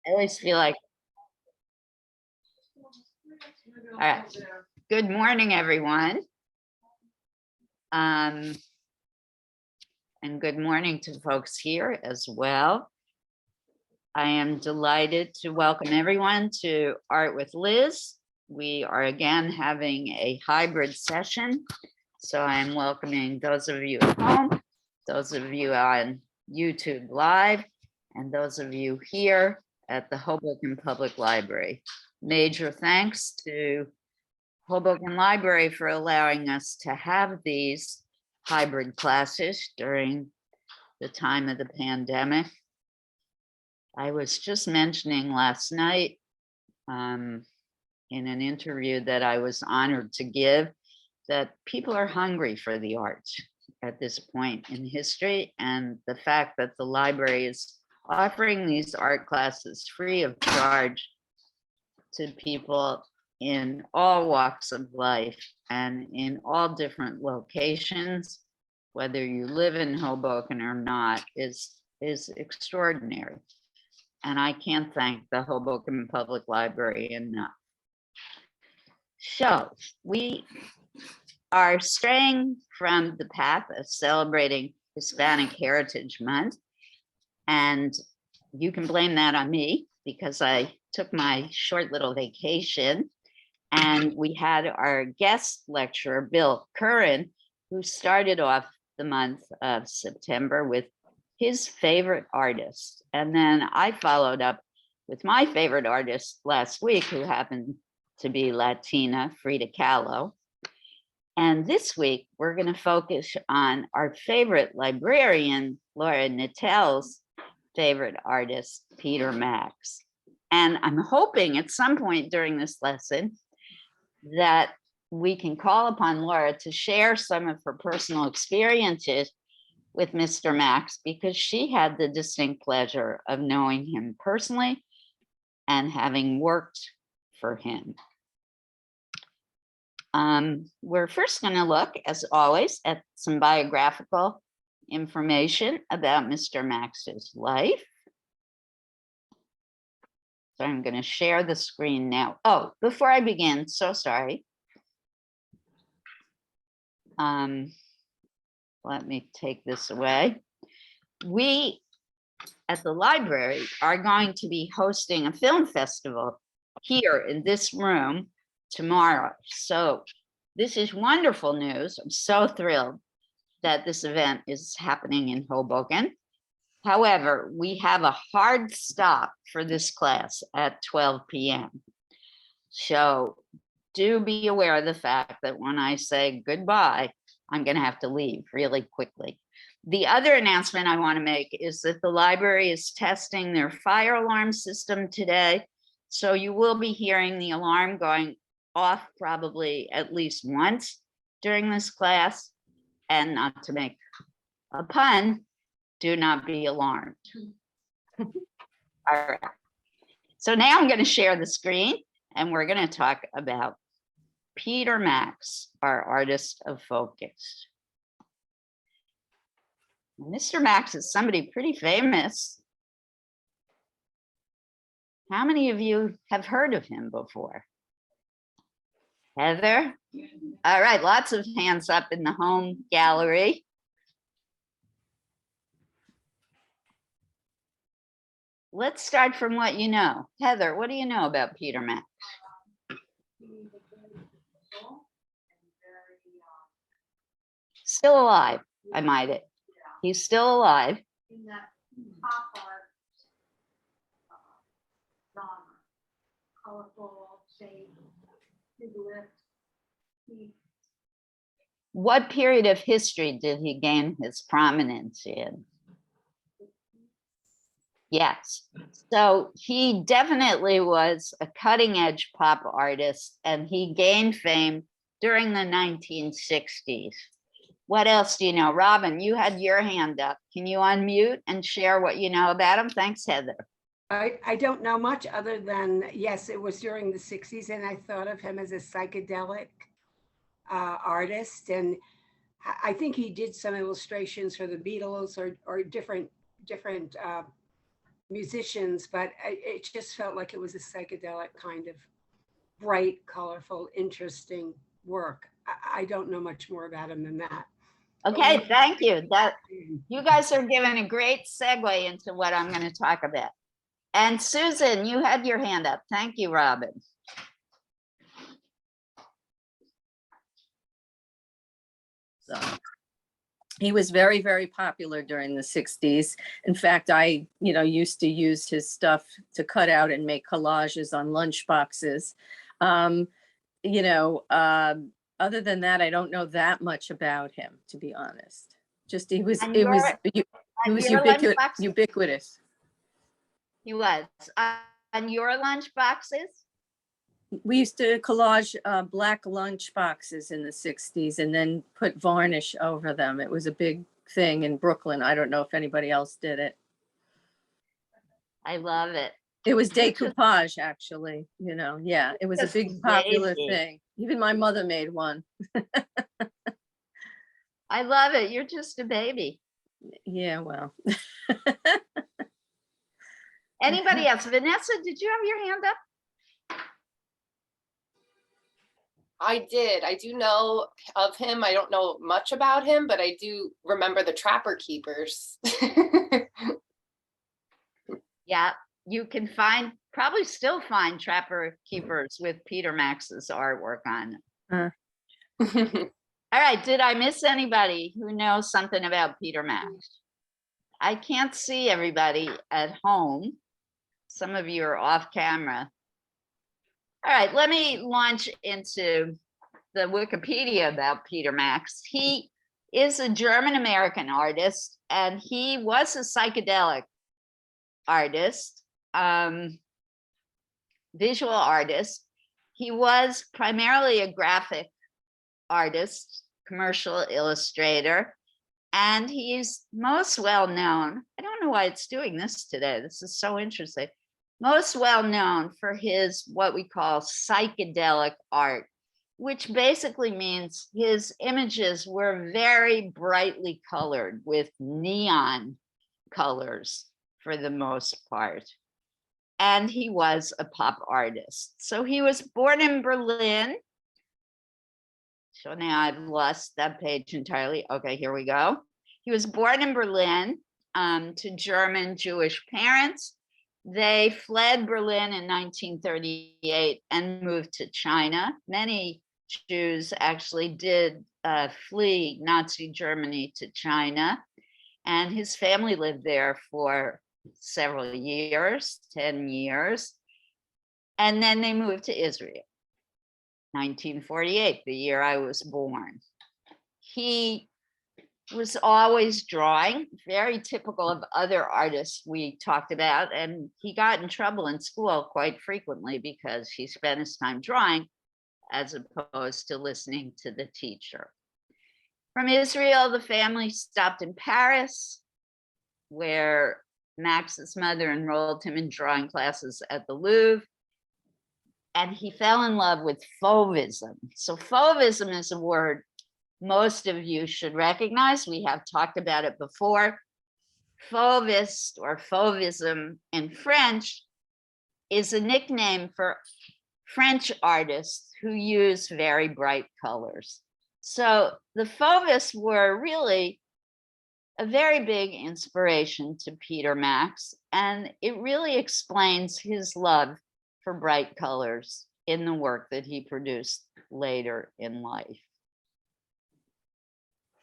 I always feel like, all right. Good morning, everyone. And good morning to folks here as well. I am delighted to welcome everyone to Art with Liz. We are again having a hybrid session. So I'm welcoming those of you at home, those of you on YouTube Live, and those of you here at the Hoboken Public Library. Major thanks to Hoboken Library for allowing us to have these hybrid classes during the time of the pandemic. I was just mentioning last night in an interview that I was honored to give that people are hungry for the arts at this point in history, and the fact that the library is offering these art classes free of charge to people in all walks of life and in all different locations, whether you live in Hoboken or not, is extraordinary. And I can't thank the Hoboken Public Library enough. So we are straying from the path of celebrating Hispanic Heritage Month. And you can blame that on me because I took my short little vacation, and we had our guest lecturer, Bill Curran, who started off the month of September with his favorite artist. And then I followed up with my favorite artist last week, who happened to be Latina, Frida Kahlo. And this week, we're going to focus on our favorite librarian, Laura Knittel's favorite artist, Peter Max. And I'm hoping at some point during this lesson that we can call upon Laura to share some of her personal experiences with Mr. Max, because she had the distinct pleasure of knowing him personally and having worked for him. We're first going to look, as always, at some biographical information about Mr. Max's life. So I'm going to share the screen now. Oh, before I begin, so sorry. Let me take this away. We at the library are going to be hosting a film festival here in this room tomorrow. So this is wonderful news. I'm so thrilled that this event is happening in Hoboken. However, we have a hard stop for this class at 12 p.m. So do be aware of the fact that when I say goodbye, I'm going to have to leave really quickly. The other announcement I want to make is that the library is testing their fire alarm system today. So you will be hearing the alarm going off probably at least once during this class. And not to make a pun, do not be alarmed. All right. So now I'm going to share the screen, and we're going to talk about Peter Max, our artist of focus. Mr. Max is somebody pretty famous. How many of you have heard of him before? Heather? All right, lots of hands up in the home gallery. Let's start from what you know. Heather, what do you know about Peter Max? Still alive, I might add. He's still alive. In that pop art genre, colorful shape, big lips. What period of history did he gain his prominence in? Yes, so he definitely was a cutting edge pop artist, and he gained fame during the 1960s. What else do you know? Robin, you had your hand up. Can you unmute and share what you know about him? Thanks, Heather. I don't know much other than, yes, it was during the 60s, and I thought of him as a psychedelic artist. And I think he did some illustrations for the Beatles or different musicians, but it just felt like it was a psychedelic kind of bright, colorful, interesting work. I don't know much more about him than that. Okay, thank you. That you guys are giving a great segue into what I'm going to talk about. And Susan, you had your hand up. Thank you, Robin. So he was very, very popular during the 60s. In fact, I, used to use his stuff to cut out and make collages on lunch boxes. Other than that, I don't know that much about him, to be honest. Just he was ubiquitous. He was on your lunch boxes. We used to collage black lunch boxes in the 60s and then put varnish over them. It was a big thing in Brooklyn. I don't know if anybody else did it. I love it. It was decoupage, actually. Yeah, it was a big popular thing. Even my mother made one. I love it. You're just a baby. Yeah, well. Anybody else? Vanessa, did you have your hand up? I did. I do know of him. I don't know much about him, but I do remember the Trapper Keepers. Yeah, you can probably still find Trapper Keepers with Peter Max's artwork on it. All right, did I miss anybody who knows something about Peter Max? I can't see everybody at home. Some of you are off camera. All right, let me launch into the Wikipedia about Peter Max. He is a German-American artist, and he was a psychedelic artist, visual artist. He was primarily a graphic artist, commercial illustrator, and he's most well known. I don't know why it's doing this today. This is so interesting. Most well known for his what we call psychedelic art, which basically means his images were very brightly colored with neon colors for the most part. And he was a pop artist. So he was born in Berlin. So now I've lost that page entirely. Okay, here we go. He was born in Berlin to German Jewish parents. They fled Berlin in 1938 and moved to China. Many Jews actually did flee Nazi Germany to China, and his family lived there for several years, 10 years, and then they moved to Israel, 1948, the year I was born. He was always drawing, very typical of other artists we talked about, and he got in trouble in school quite frequently because he spent his time drawing as opposed to listening to the teacher. From Israel, the family stopped in Paris, where Max's mother enrolled him in drawing classes at the Louvre, and he fell in love with Fauvism. So Fauvism is a word most of you should recognize. We have talked about it before. Fauvist or Fauvism in French is a nickname for French artists who use very bright colors. So the Fauvists were really a very big inspiration to Peter Max, and it really explains his love for bright colors in the work that he produced later in life.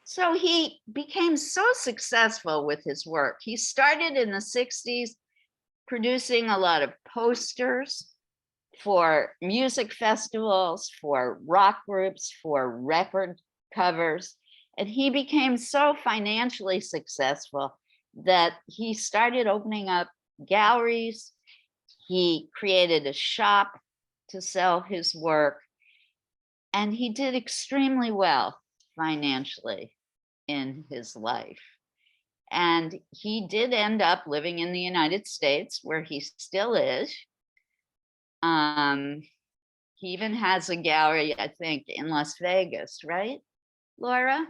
So he became so successful with his work. He started in the 60s producing a lot of posters for music festivals, for rock groups, for record covers. And he became so financially successful that he started opening up galleries. He created a shop to sell his work, and he did extremely well financially in his life. And he did end up living in the United States, where he still is. He even has a gallery, I think, in Las Vegas, right, Laura?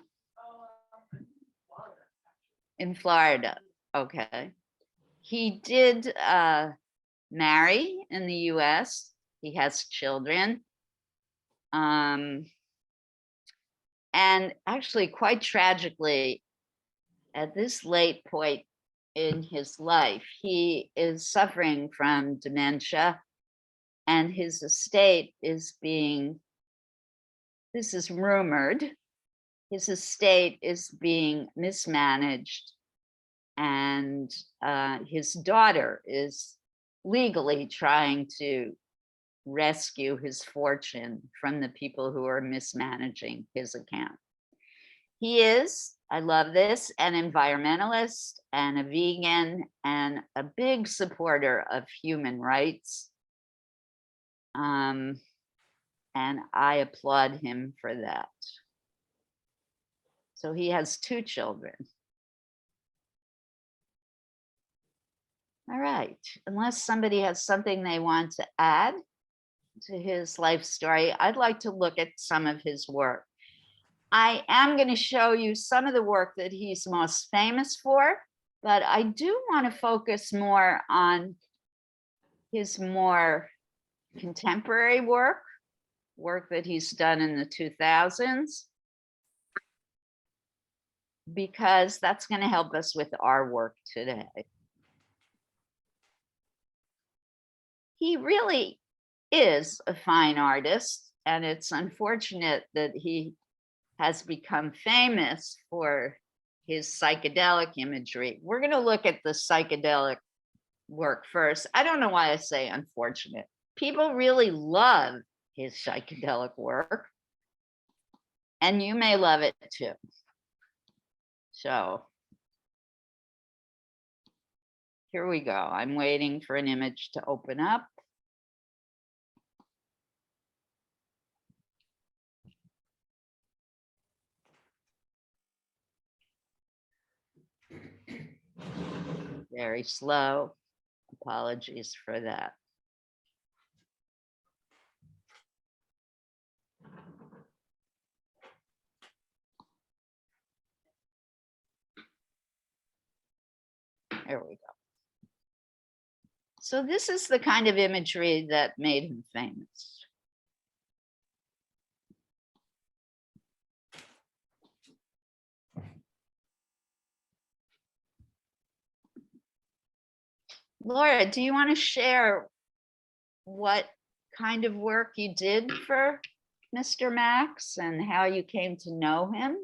In Florida, okay. He did marry in the US. He has children. And actually, quite tragically, at this late point in his life, he is suffering from dementia, and his estate is being, this is rumored, his estate is being mismanaged, and his daughter is legally trying to rescue his fortune from the people who are mismanaging his account. He is, I love this, an environmentalist and a vegan and a big supporter of human rights. And I applaud him for that. So he has 2 children. All right, unless somebody has something they want to add to his life story, I'd like to look at some of his work. I am going to show you some of the work that he's most famous for, but I do want to focus more on his more contemporary work that he's done in the 2000s, because that's going to help us with our work today. He really is a fine artist, and it's unfortunate that he has become famous for his psychedelic imagery. We're going to look at the psychedelic work first. I don't know why I say unfortunate. People really love his psychedelic work, and you may love it too. So here we go. I'm waiting for an image to open up. Very slow. Apologies for that. There we go. So this is the kind of imagery that made him famous. Laura, do you want to share what kind of work you did for Mr. Max and how you came to know him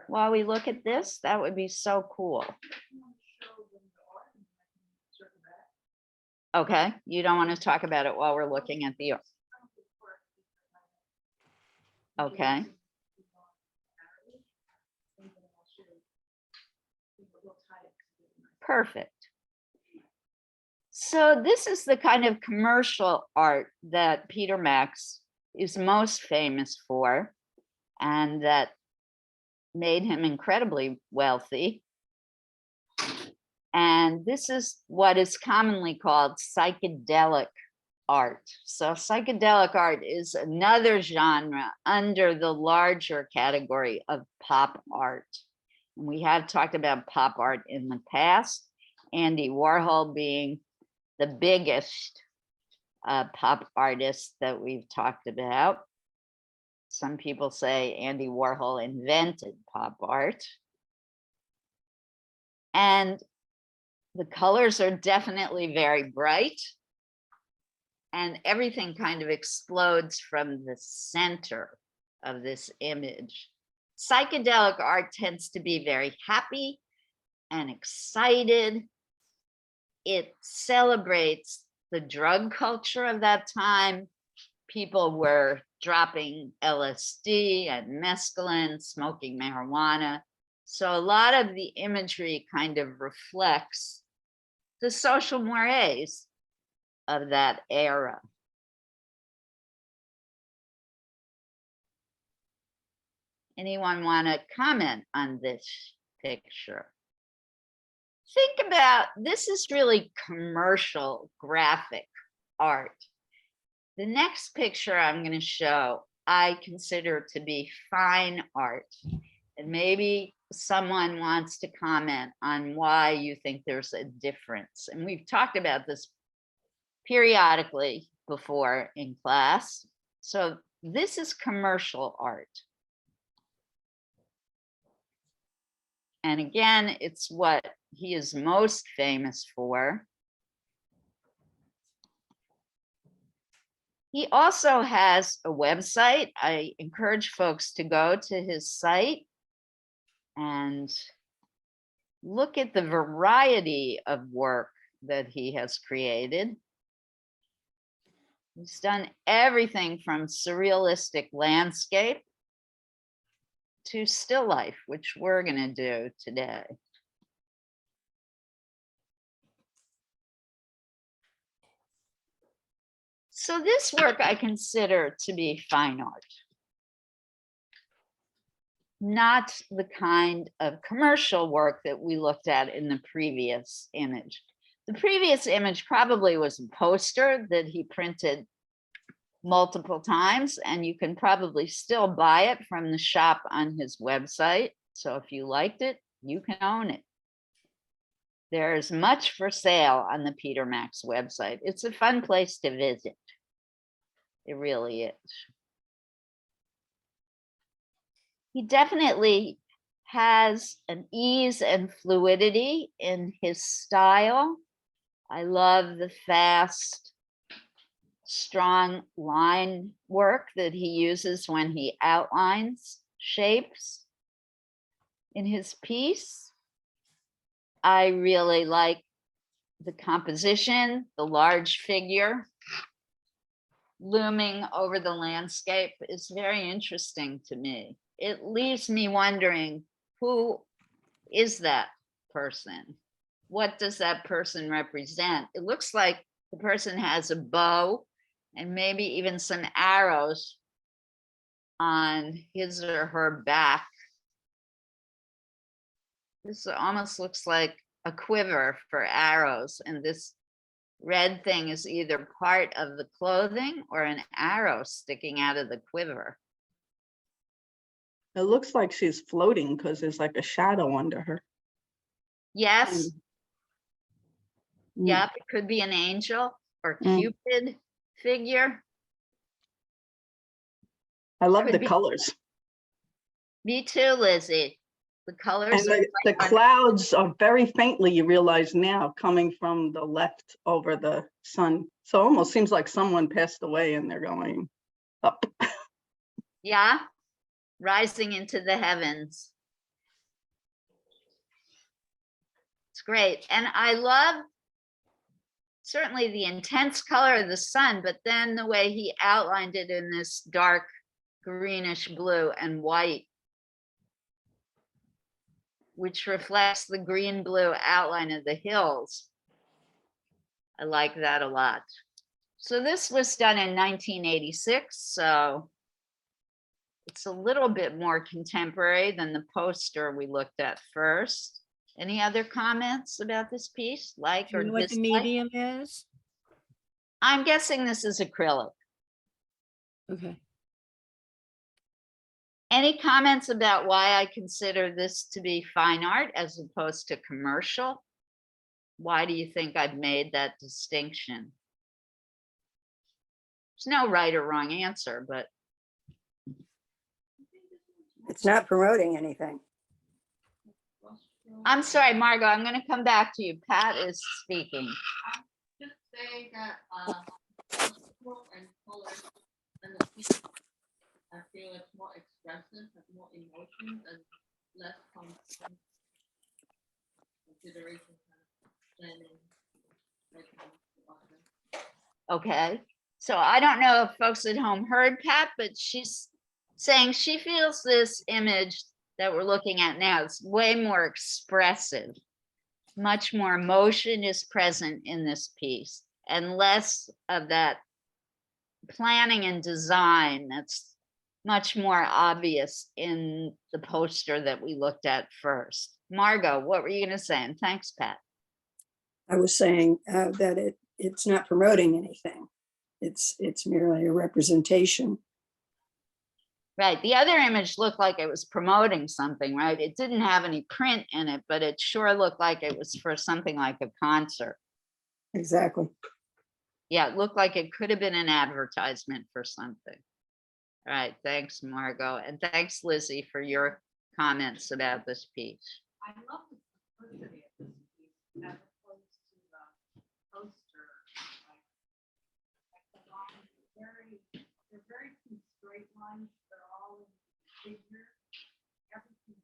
while we look at this? That would be so cool. Okay, you don't want to talk about it while we're looking at the. Okay. Perfect. So this is the kind of commercial art that Peter Max is most famous for, and that made him incredibly wealthy. And this is what is commonly called psychedelic art. So psychedelic art is another genre under the larger category of pop art. And we have talked about pop art in the past, Andy Warhol being the biggest pop artist that we've talked about. Some people say Andy Warhol invented pop art. And the colors are definitely very bright, and everything kind of explodes from the center of this image. Psychedelic art tends to be very happy and excited. It celebrates the drug culture of that time. People were dropping LSD and mescaline, smoking marijuana. So a lot of the imagery kind of reflects the social mores of that era. Anyone want to comment on this picture? Think about, this is really commercial graphic art. The next picture I'm going to show, I consider to be fine art. And maybe someone wants to comment on why you think there's a difference. And we've talked about this periodically before in class. So this is commercial art. And again, it's what he is most famous for. He also has a website. I encourage folks to go to his site and look at the variety of work that he has created. He's done everything from surrealistic landscape to still life, which we're going to do today. So this work I consider to be fine art, not the kind of commercial work that we looked at in the previous image. The previous image probably was a poster that he printed multiple times, and you can probably still buy it from the shop on his website. So if you liked it, you can own it. There's much for sale on the Peter Max website. It's a fun place to visit. It really is. He definitely has an ease and fluidity in his style. I love the fast, strong line work that he uses when he outlines shapes in his piece. I really like the composition, the large figure looming over the landscape is very interesting to me. It leaves me wondering, who is that person? What does that person represent? It looks like the person has a bow and maybe even some arrows on his or her back. This almost looks like a quiver for arrows, and this red thing is either part of the clothing or an arrow sticking out of the quiver. It looks like she's floating because there's like a shadow under her. Yes, Mm. yep, it could be an angel or Mm. Cupid figure. I love Could the be. colors. Me too, Lizzie. The And colors are the quite clouds are very faintly, you realize now, coming from the left over the sun. So it almost seems like someone passed away and they're going up. yeah, rising into the heavens. It's great. And I love certainly the intense color of the sun, but then the way he outlined it in this dark greenish blue and white, which reflects the green blue outline of the hills. I like that a lot. So this was done in 1986, so it's a little bit more contemporary than the poster we looked at first. Any other comments about this piece, like Do or you know what the dislike? medium is? I'm guessing this is acrylic. Okay. Any comments about why I consider this to be fine art as opposed to commercial? Why do you think I've made that distinction? There's no right or wrong answer, but It's not promoting anything. I'm sorry, Margot, I'm going to come back to you. Pat is speaking. Just say that, stroke and color and the piece, I feel it's more expressive, has more emotions and less consideration kind of planning. Okay. So I don't know if folks at home heard Pat, but she's saying she feels this image that we're looking at now is way more expressive. Much more emotion is present in this piece and less of that planning and design that's much more obvious in the poster that we looked at first. Margot, what were you going to say? And thanks, Pat. I was saying that it's not promoting anything. It's merely a representation. Right. The other image looked like it was promoting something, right? It didn't have any print in it, but it sure looked like it was for something like a concert. Exactly. Yeah, it looked like it could have been an advertisement for something. All right. Thanks, Margot. And thanks, Lizzie, for your comments about this piece. I love the simplicity of this piece as opposed to the poster. Like the lines are they're very few straight lines. They're all in figure. Everything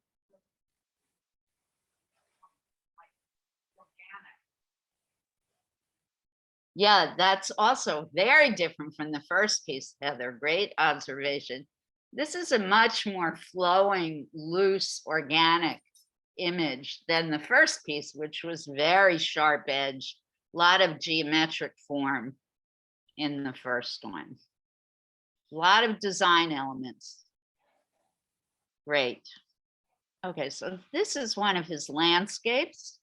like organic. Yeah, that's also very different from the first piece, Heather. Great observation. This is a much more flowing, loose, organic image than the first piece, which was very sharp edged, a lot of geometric form in the first one. A lot of design elements. Great. Okay, so this is one of his landscapes.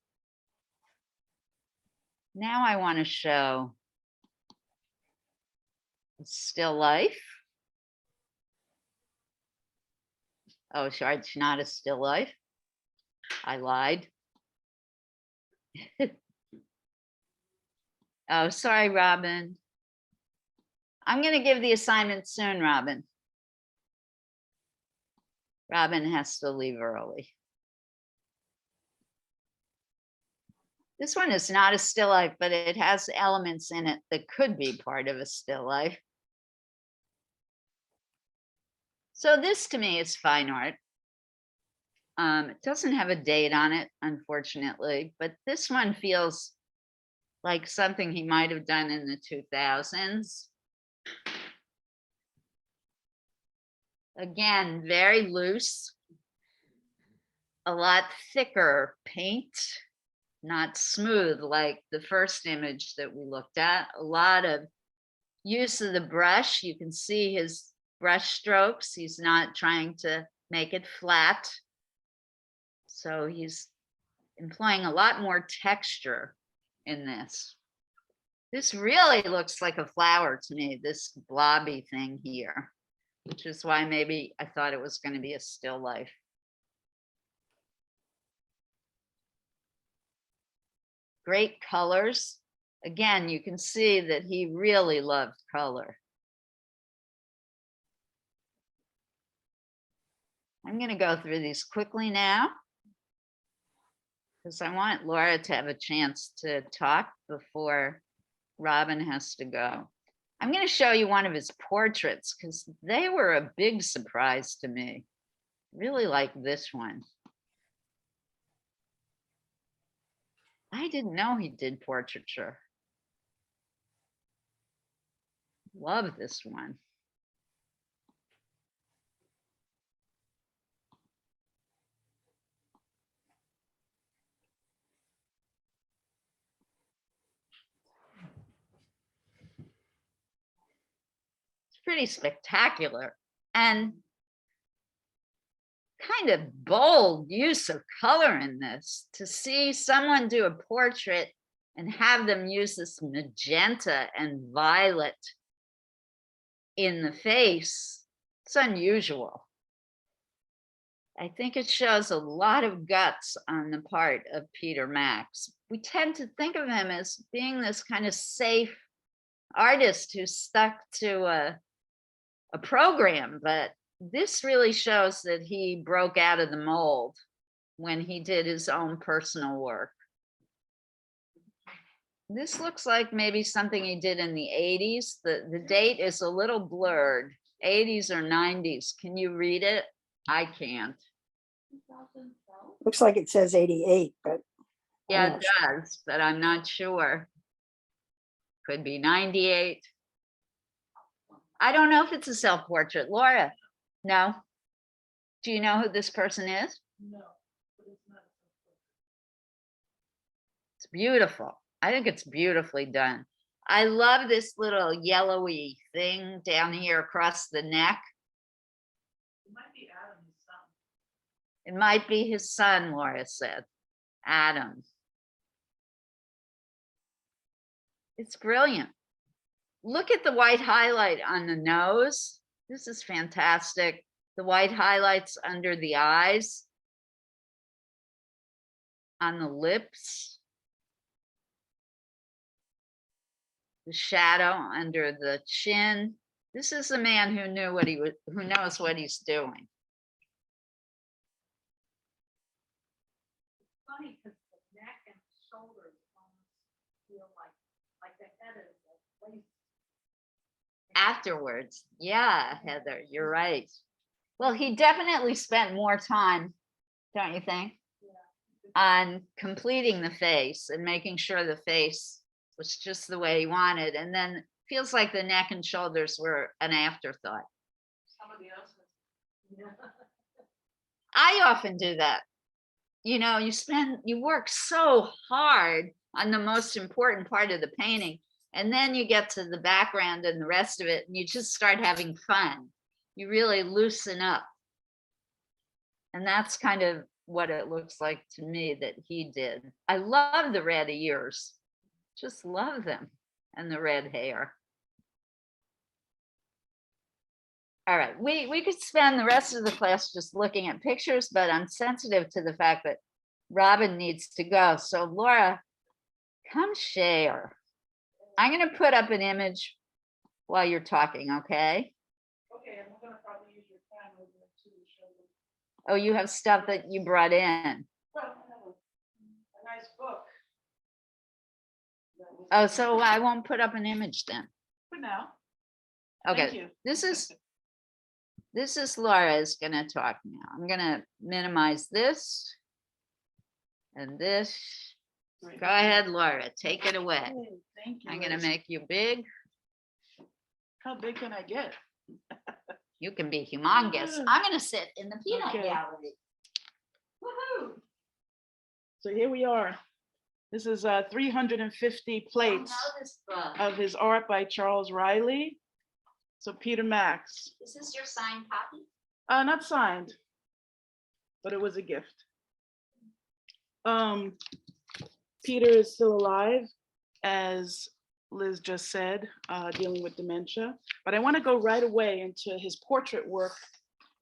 Now I want to show still life. Oh, sorry, it's not a still life. I lied. Oh, sorry, Robin. I'm going to give the assignment soon, Robin. Robin has to leave early. This one is not a still life, but it has elements in it that could be part of a still life. So this to me is fine art. It doesn't have a date on it, unfortunately, but this one feels like something he might have done in the 2000s. Again, very loose, a lot thicker paint, not smooth like the first image that we looked at. A lot of use of the brush. You can see his brush strokes. He's not trying to make it flat. So he's employing a lot more texture in this. This really looks like a flower to me, this blobby thing here, which is why maybe I thought it was going to be a still life. Great colors. Again, you can see that he really loved color. I'm going to go through these quickly now, because I want Laura to have a chance to talk before Robin has to go. I'm going to show you one of his portraits because they were a big surprise to me. Really like this one. I didn't know he did portraiture. Love this one. It's pretty spectacular and kind of bold use of color in this. To see someone do a portrait and have them use this magenta and violet in the face, it's unusual. I think it shows a lot of guts on the part of Peter Max. We tend to think of him as being this kind of safe artist who stuck to a program, but this really shows that he broke out of the mold when he did his own personal work. This looks like maybe something he did in the 80s. The date is a little blurred, 80s or 90s. Can you read it? I can't. 2012? Looks like it says 88, but Yeah, I'm it not sure. does, but I'm not sure. Could be 98. I don't know if it's a self-portrait. Laura, no? Do you know who this person is? No, but it's not. It's beautiful. I think it's beautifully done. I love this little yellowy thing down here across the neck. It might be Adam's son. It might be his son, Laura said. Adam. It's brilliant. Look at the white highlight on the nose. This is fantastic. the white highlights under the eyes, on the lips, the shadow under the chin. This is a man who knew what he was, who knows what he's doing. It's funny because the neck and shoulders almost feel like the head is like placed. Afterwards, yeah, Heather, you're right. Well, he definitely spent more time, don't you think, on completing the face and making sure the face was just the way he wanted. And then feels like the neck and shoulders were an afterthought. Somebody else was. Yeah. I often do that. You know, you work so hard on the most important part of the painting, and then you get to the background and the rest of it, and you just start having fun. You really loosen up. And that's kind of what it looks like to me that he did. I love the red ears, just love them, and the red hair. All right, we could spend the rest of the class just looking at pictures, but I'm sensitive to the fact that Robin needs to go. So Laura, come share. I'm going to put up an image while you're talking, okay? Okay, and we're gonna probably use your camera there too to show them. Oh, you have stuff that you brought in. Well, I have a nice book. that was- Oh, so I won't put up an image then. For now. Okay, Thank you. this is Laura is going to talk now. I'm going to minimize this and this. Great. Go ahead, Laura, take it away. Hey, thank you. I'm going to Liz. make you big. How big can I get? You can be humongous. I'm going to sit in the peanut Okay. gallery. Woohoo! So here we are. This is 350 I plates know this book. of his art by Charles Riley. So Peter Max, Is this your signed copy? not signed, but it was a gift. Peter is still alive, as Liz just said, dealing with dementia. But I want to go right away into his portrait work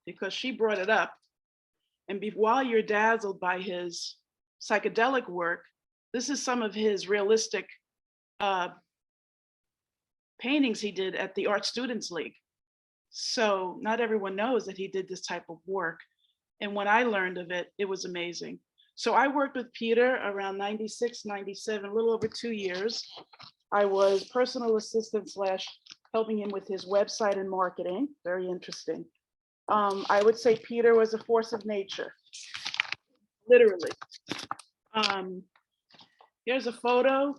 because she brought it up. And while you're dazzled by his psychedelic work, this is some of his realistic paintings he did at the Art Students League. So not everyone knows that he did this type of work. And when I learned of it, it was amazing. So I worked with Peter around 96, 97, a little over 2 years. I was personal assistant / helping him with his website and marketing. Very interesting. I would say Peter was a force of nature, literally. Here's a photo,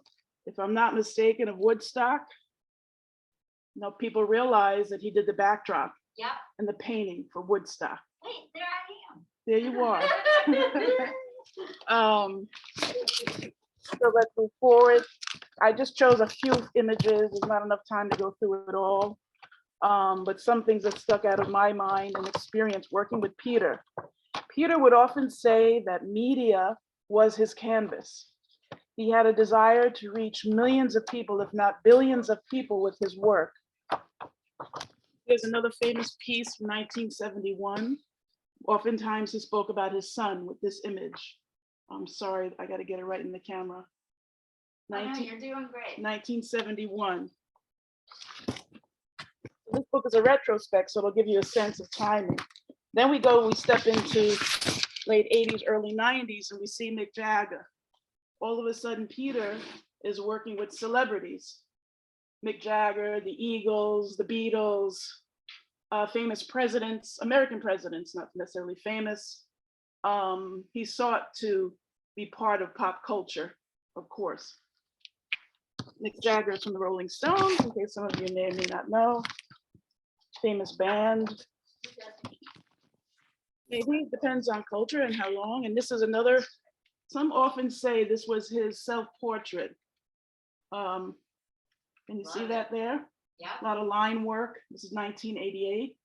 if I'm not mistaken, of Woodstock. Now people realize that he did the backdrop Yep. and the painting for Woodstock. Wait, there I am. There you are. So let's move forward. I just chose a few images. There's not enough time to go through it all. But some things that stuck out of my mind and experience working with Peter. Peter would often say that media was his canvas. He had a desire to reach millions of people, if not billions of people, with his work. Here's another famous piece from 1971. Oftentimes he spoke about his son with this image. I'm sorry, I got to get it right in the camera. Oh, no, you're doing great. 1971. This book is a retrospect, so it'll give you a sense of timing. Then we step into late 80s, early 90s, and we see Mick Jagger. All of a sudden, Peter is working with celebrities. Mick Jagger, the Eagles, the Beatles, famous presidents, American presidents, not necessarily famous. He sought to be part of pop culture, of course. Mick Jagger is from the Rolling Stones, in case some of you may or may not know. Famous band. Maybe it depends on culture and how long. And this is another, some often say this was his self-portrait. Can you see that there? Yeah. A lot of line work. This is 1988.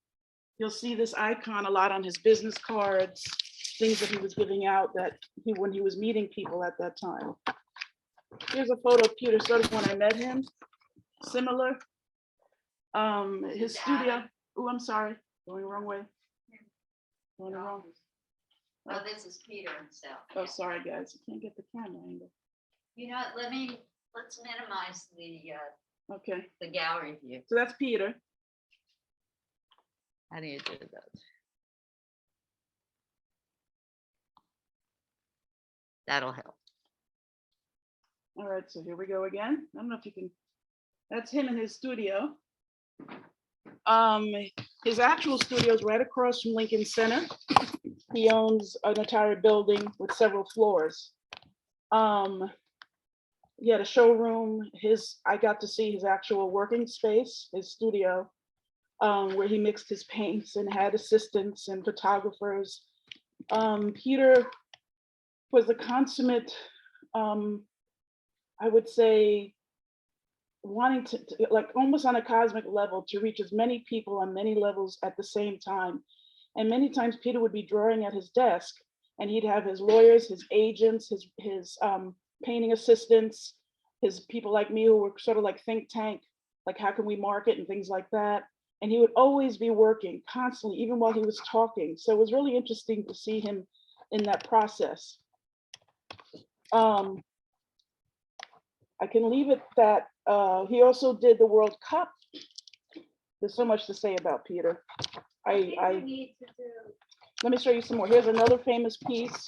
You'll see this icon a lot on his business cards, things that he was giving out when he was meeting people at that time. Here's a photo of Peter sort of when I met him. Similar. His studio. Oh, I'm sorry, going the wrong way. Going wrong. Oh, this is Peter himself. Oh, sorry, guys. I can't get the camera angle. You know, what, let's minimize Okay, the gallery view. so that's Peter. How do you do that? That'll help. All right, so here we go again. I don't know if you can, that's him in his studio. His actual studio is right across from Lincoln Center. He owns an entire building with several floors. He had a showroom. I got to see his actual working space, his studio, where he mixed his paints and had assistants and photographers. Peter was a consummate, I would say, wanting to, like almost on a cosmic level, to reach as many people on many levels at the same time. And many times Peter would be drawing at his desk and he'd have his lawyers, his agents, his painting assistants, his people like me who were sort of like think tank, like how can we market and things like that. And he would always be working constantly, even while he was talking. So it was really interesting to see him in that process. I can leave it that he also did the World Cup. There's so much to say about Peter. Let me show you some more. Here's another famous piece.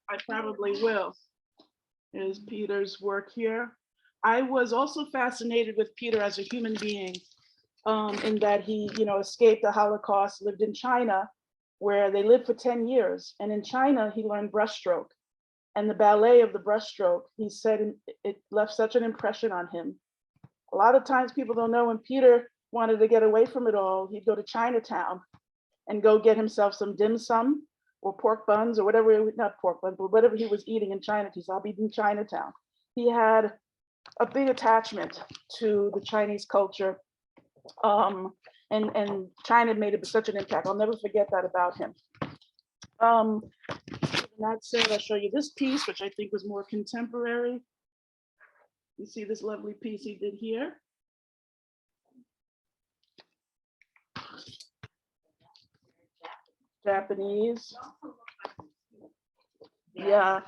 I probably will. Here's Peter's work here. I was also fascinated with Peter as a human being, in that he, escaped the Holocaust, lived in China, where they lived for 10 years. And in China, he learned brushstroke. And the ballet of the brushstroke, he said it left such an impression on him. A lot of times people don't know, when Peter wanted to get away from it all, he'd go to Chinatown and go get himself some dim sum or pork buns or whatever, not pork buns, but whatever he was eating in China. He's I'll be in Chinatown. He had a big attachment to the Chinese culture. And China made it such an impact. I'll never forget that about him. That said, I'll show you this piece, which I think was more contemporary. You see this lovely piece he did here. Japanese. Yeah.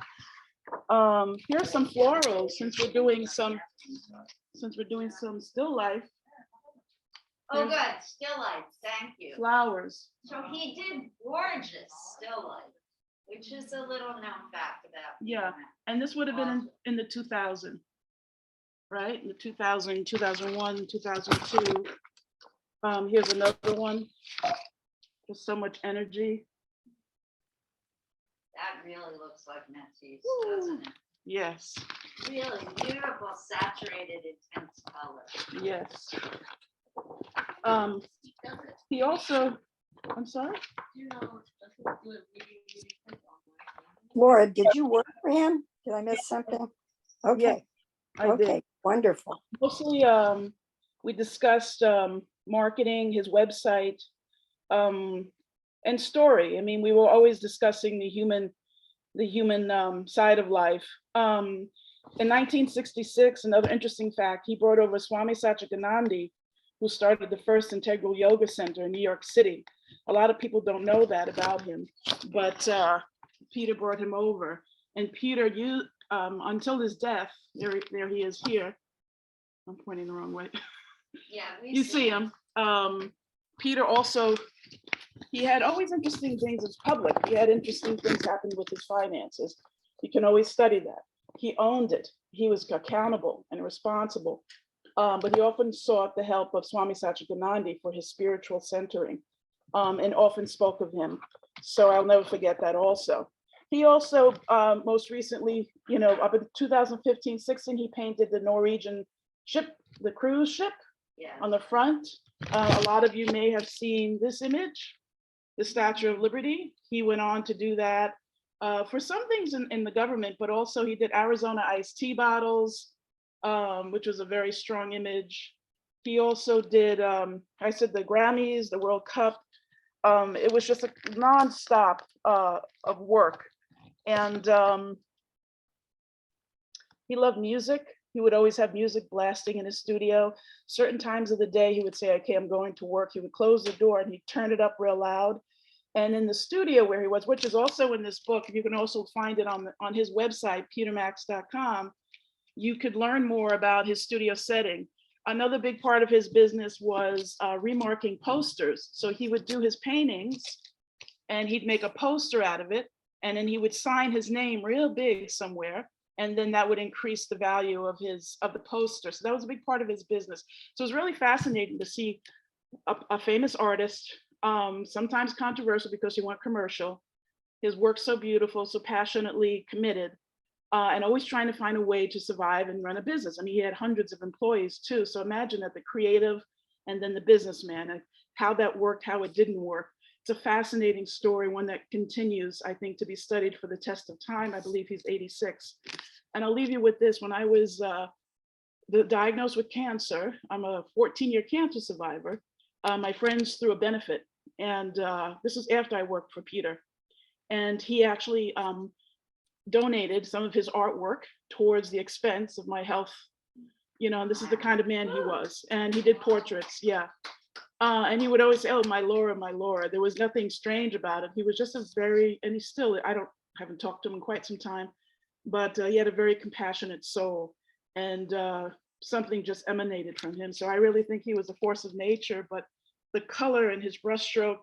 Here's some florals, since we're doing some still life. Oh, good, still life, thank you. Flowers. So he did gorgeous still life, which is a little known fact about. Yeah, and this would have been in the 2000, right? In the 2000, 2001, 2002. Here's another one. There's so much energy. That really looks like Matisse, doesn't it? Yes. Really beautiful, saturated, intense color. Yes. He also, I'm sorry? Laura, did you work for him? Did I miss something? Okay, I did. okay, wonderful. Mostly, we discussed marketing, his website, and story. I mean, we were always discussing the human side of life. In 1966, another interesting fact, he brought over Swami Satchidanandi, who started the first integral yoga center in New York City. A lot of people don't know that about him, but Peter brought him over. And Peter, until his death, there he is here. I'm pointing the wrong way. Yeah. You see him. Peter also, he had always interesting things as public. He had interesting things happen with his finances. You can always study that. He owned it. He was accountable and responsible. But he often sought the help of Swami Satchidanandi for his spiritual centering, and often spoke of him. So I'll never forget that also. He also, most recently, up in 2015-16, he painted the Norwegian ship, the cruise ship. Yeah. On the front. A lot of you may have seen this image, the Statue of Liberty. He went on to do that for some things in the government, but also he did Arizona iced tea bottles, which was a very strong image. He also did, I said, the Grammys, the World Cup. It was just a nonstop of work. And he loved music. He would always have music blasting in his studio. Certain times of the day, he would say, okay, I'm going to work. He would close the door and he'd turn it up real loud. And in the studio where he was, which is also in this book, you can also find it on his website, petermax.com, you could learn more about his studio setting. Another big part of his business was remarking posters. So he would do his paintings and he'd make a poster out of it. And then he would sign his name real big somewhere. And then that would increase the value of the poster. So that was a big part of his business. So it was really fascinating to see a famous artist, sometimes controversial because he went commercial, his work so beautiful, so passionately committed, and always trying to find a way to survive and run a business. I mean, he had hundreds of employees too. So imagine that, the creative and then the businessman, and how that worked, how it didn't work. It's a fascinating story, one that continues, I think, to be studied for the test of time. I believe he's 86. And I'll leave you with this. When I was diagnosed with cancer, I'm a 14-year cancer survivor. My friends threw a benefit, and this is after I worked for Peter. And he actually donated some of his artwork towards the expense of my health. You know, and this is the kind of man he was. And he did portraits, yeah. And he would always say, oh, my Laura, my Laura. There was nothing strange about it. He was just a very, and he's still, haven't talked to him in quite some time, but he had a very compassionate soul, and something just emanated from him. So I really think he was a force of nature, but the color and his brushstroke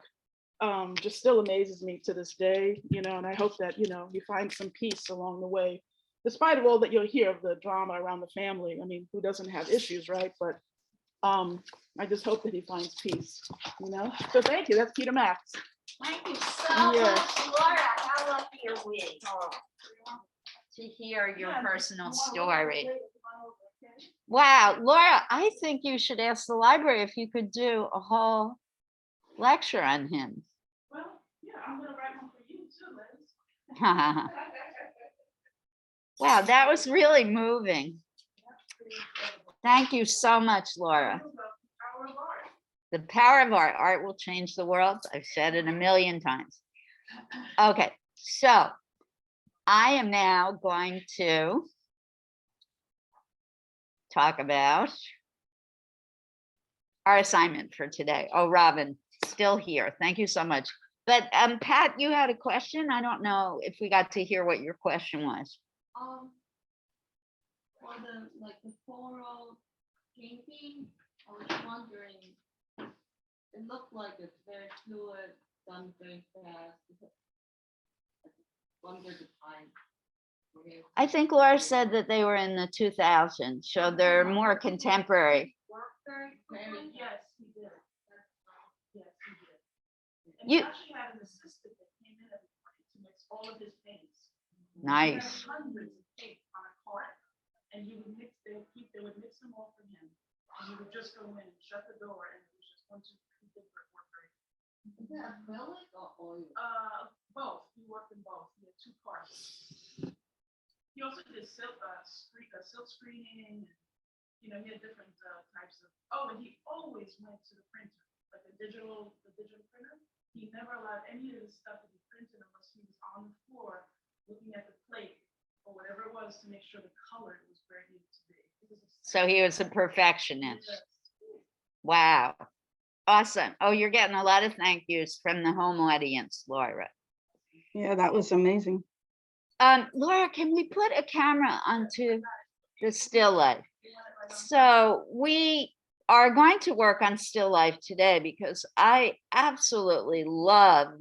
just still amazes me to this day, you know, and I hope that, you know, you find some peace along the way, despite of all that you'll hear of the drama around the family. I mean, who doesn't have issues, right? But I just hope that he finds peace, you know? So thank you, that's Peter Max. Thank you so Yeah. much, Laura. How lucky are we to hear your personal story? Wow, Laura, I think you should ask the library if you could do a whole lecture on him. Well, yeah, I'm gonna write one for you too, Liz. Wow, that was really moving. Thank you so much, Laura. The power of art. Art will change the world. I've said it a million times. Okay, so I am now going to talk about our assignment for today. Oh, Robin, still here. Thank you so much. But Pat, you had a question. I don't know if we got to hear what your question was. For the floral painting, I was wondering, it looked like it's very fluid, done very fast. Wonder the time. I think Laura said that they were in the 2000s, so they're more contemporary. Yes, he did. Yes, he did. And You- he actually had an assistant that came in every morning to mix all of his paints. He had Nice. hundreds of paints on a cart, and he would mix, they would mix them all for him. And he would just go in, shut the door, and it was just 1, 2, 3 different workers. Is that acrylic or oil? Both. He worked in both. He had 2 carts. He also did silk screening. You know, he had different types of. Oh, and he always went to the printer, like the digital printer. He never allowed any of his stuff to be printed unless he was on the floor looking at the plate or whatever it was to make sure the color was where it needed to be. So he was a perfectionist. Wow. Awesome. Oh, you're getting a lot of thank yous from the home audience, Laura. Yeah, that was amazing. Laura, can we put a camera onto the still life? So we are going to work on still life today because I absolutely love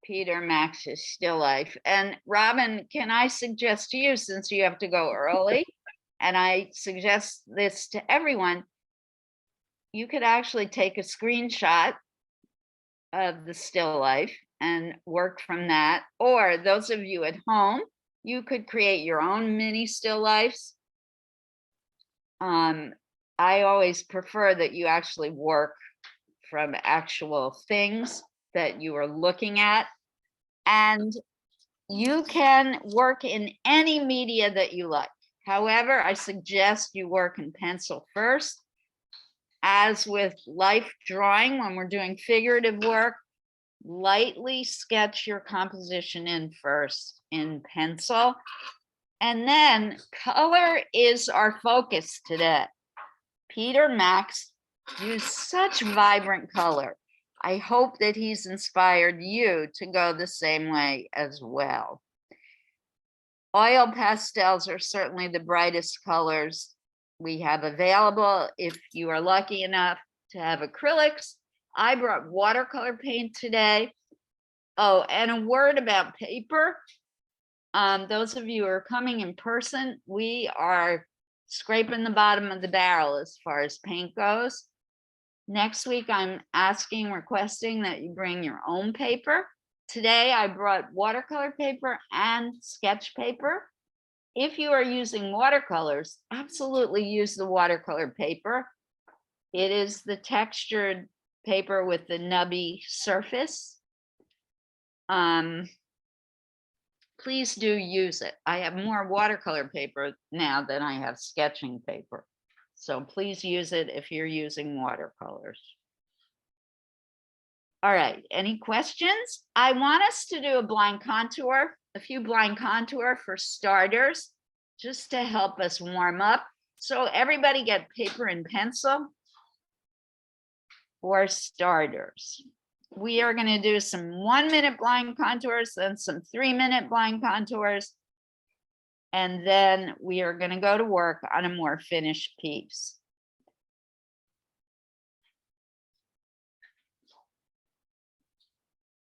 Peter Max's still life. And Robin, can I suggest to you, since you have to go early, and I suggest this to everyone, you could actually take a screenshot of the still life and work from that. Or those of you at home, you could create your own mini still lifes. I always prefer that you actually work from actual things that you are looking at. And you can work in any media that you like. However, I suggest you work in pencil first. As with life drawing, when we're doing figurative work, lightly sketch your composition in first in pencil. And then color is our focus today. Peter Max used such vibrant color. I hope that he's inspired you to go the same way as well. Oil pastels are certainly the brightest colors we have available. If you are lucky enough to have acrylics, I brought watercolor paint today. Oh, and a word about paper. Those of you who are coming in person, we are scraping the bottom of the barrel as far as paint goes. Next week, I'm requesting that you bring your own paper. Today, I brought watercolor paper and sketch paper. If you are using watercolors, absolutely use the watercolor paper. It is the textured paper with the nubby surface. Please do use it. I have more watercolor paper now than I have sketching paper. So please use it if you're using watercolors. All right, any questions? I want us to do a blind contour, a few blind contour for starters, just to help us warm up. So everybody get paper and pencil for starters. We are going to do some 1-minute blind contours, then some 3-minute blind contours. And then we are going to go to work on a more finished piece.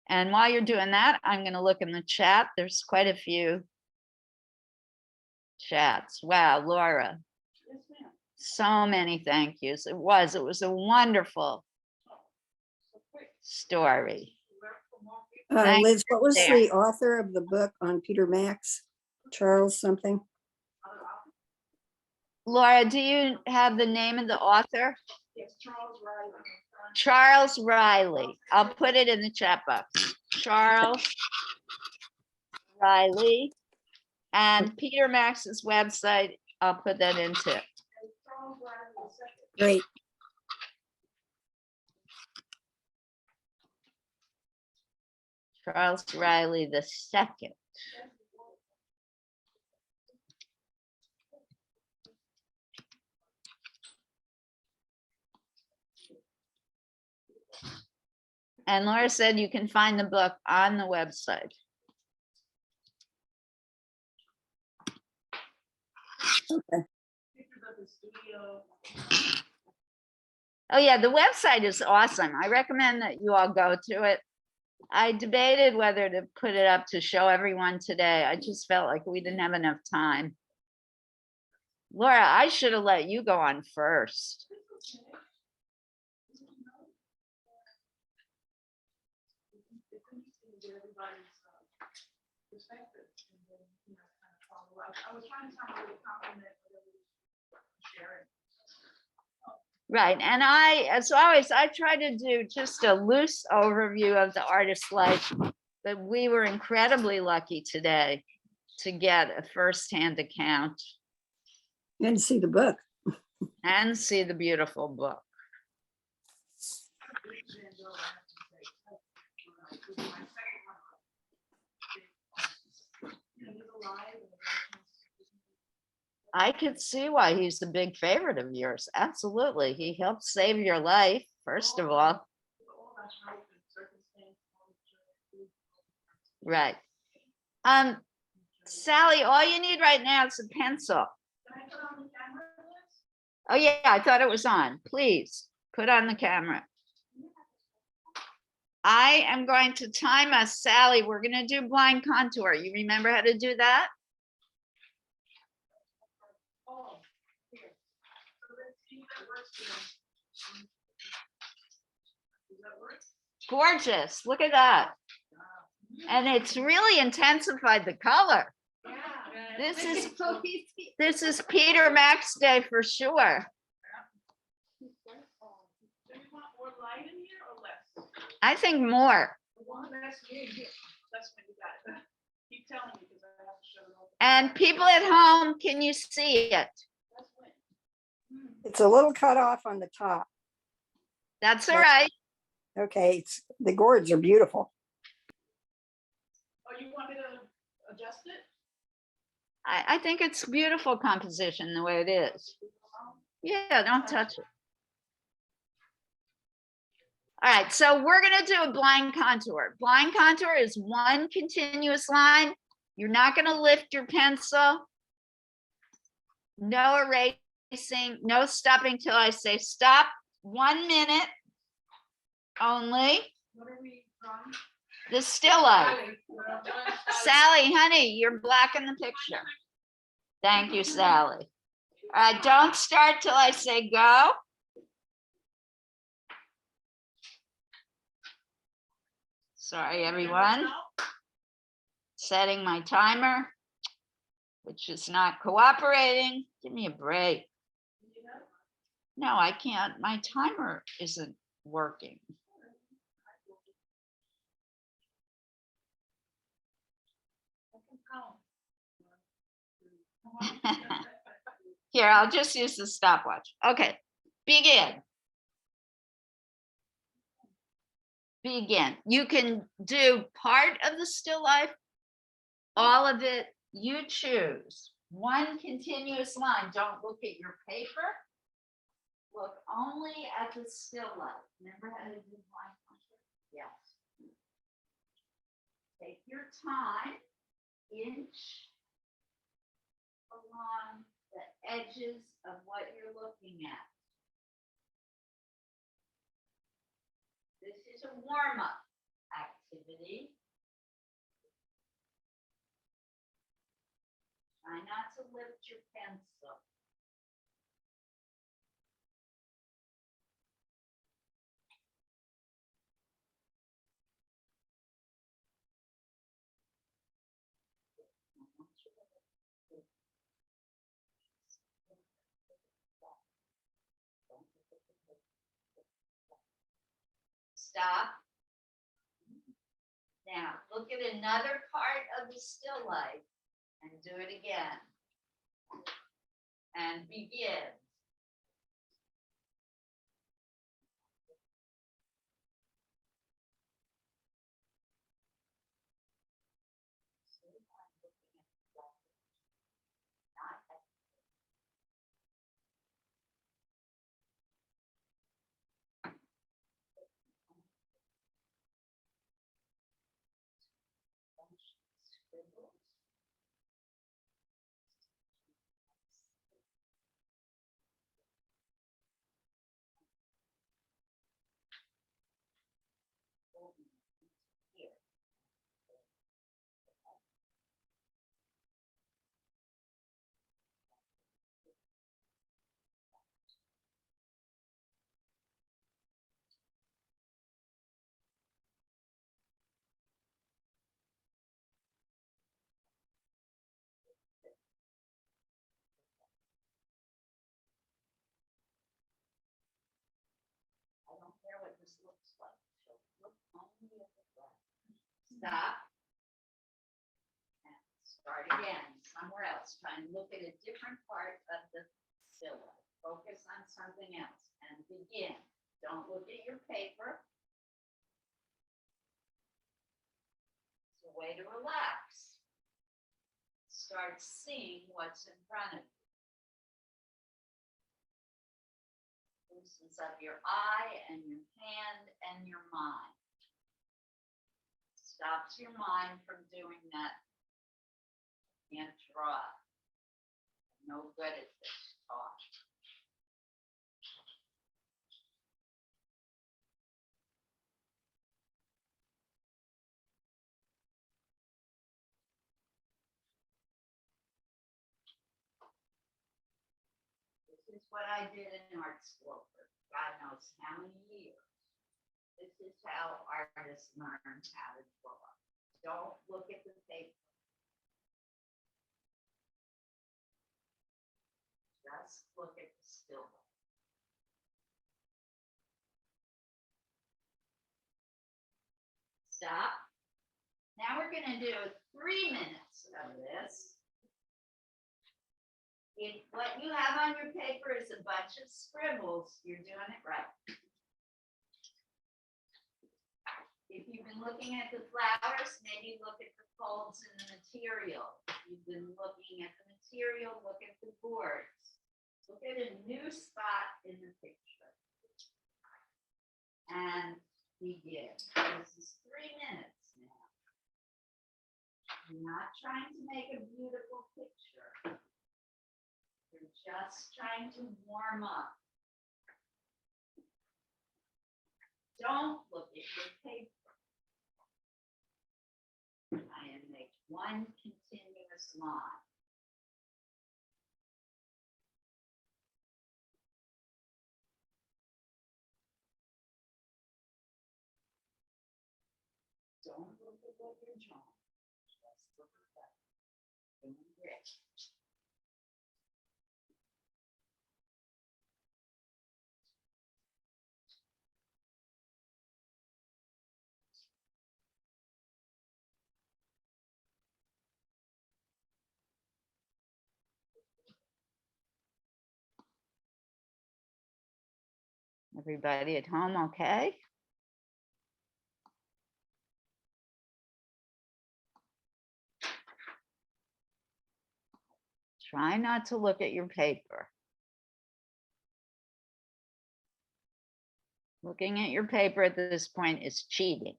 And while you're doing that, I'm going to look in the chat. There's quite a few chats. Wow, Laura. So many thank yous. It was a wonderful story. Thank Liz, what was there. the author of the book on Peter Max? Charles something? Laura, do you have the name of the author? Yes, Charles Riley. Charles Riley. I'll put it in the chat box. Charles Riley. And Peter Max's website, I'll put that in too. Great. Charles Riley the second. And Laura said you can find the book on the website. Okay. Oh yeah, the website is awesome. I recommend that you all go to it. I debated whether to put it up to show everyone today. I just felt like we didn't have enough time. Laura, I should have let you go on first. I was trying to sound really compliment sharing. Right, and as always, I try to do just a loose overview of the artist's life, but we were incredibly lucky today to get a firsthand account And see the book. and see the beautiful book. I could see why he's a big favorite of yours. Absolutely. He helped save your life, first of all. Right. Sally, all you need right now is a pencil. Oh yeah, I thought it was on. Please put on the camera. I am going to time us, Sally. We're going to do blind contour. You remember how to do that? Gorgeous. Look at that. And it's really intensified the color. This is Peter Max Day for sure. I think more. And people at home, can you see it? It's a little cut off on the top. That's all right. Okay, the gourds are beautiful. Oh, you want me to adjust it? I think it's beautiful composition the way it is. Yeah, don't touch it. All right, so we're gonna do a blind contour. Blind contour is one continuous line. You're not gonna lift your pencil. No erasing, no stopping till I say stop. 1 minute only. What are we from? The still life. Sally. Sally, honey, you're blocking the picture. Thank you, Sally. All right, don't start till I say go. Sorry, everyone. Setting my timer, which is not cooperating. Give me a break. No, I can't. My timer isn't working. Here, I'll just use the stopwatch. Okay, begin. Begin. You can do part of the still life, all of it, you choose. One continuous line. Don't look at your paper. Look only at the still life. Remember how to do line contour? Yes. Take your time, inch along the edges of what you're looking at. This is a warm-up activity. Try not to lift your pencil. Stop. Now, look at another part of the still life and do it again. And begin. I don't care what this looks like. So look only at the front. Stop. And start again somewhere else. Try and look at a different part of the still life. Focus on something else and begin. Don't look at your paper. It's a way to relax. Start seeing what's in front of you. Loosens up your eye and your hand and your mind. Stops your mind from doing that. Can't draw. No good at this talk. This is what I did in art school for God knows how many years. This is how artists learn how to draw. Don't look at the paper. Just look at the still life. Stop. Now we're going to do 3 minutes of this. If what you have on your paper is a bunch of scribbles, you're doing it right. If you've been looking at the flowers, maybe look at the folds in the material. If you've been looking at the material, look at the boards. Look at a new spot in the picture. And begin. This is 3 minutes now. You're not trying to make a beautiful picture. You're just trying to warm up. Don't look at your paper. I am make one continuous line. Don't look at what you're drawing. Just look at that. Doing great. Everybody at home, okay? Try not to look at your paper. Looking at your paper at this point is cheating.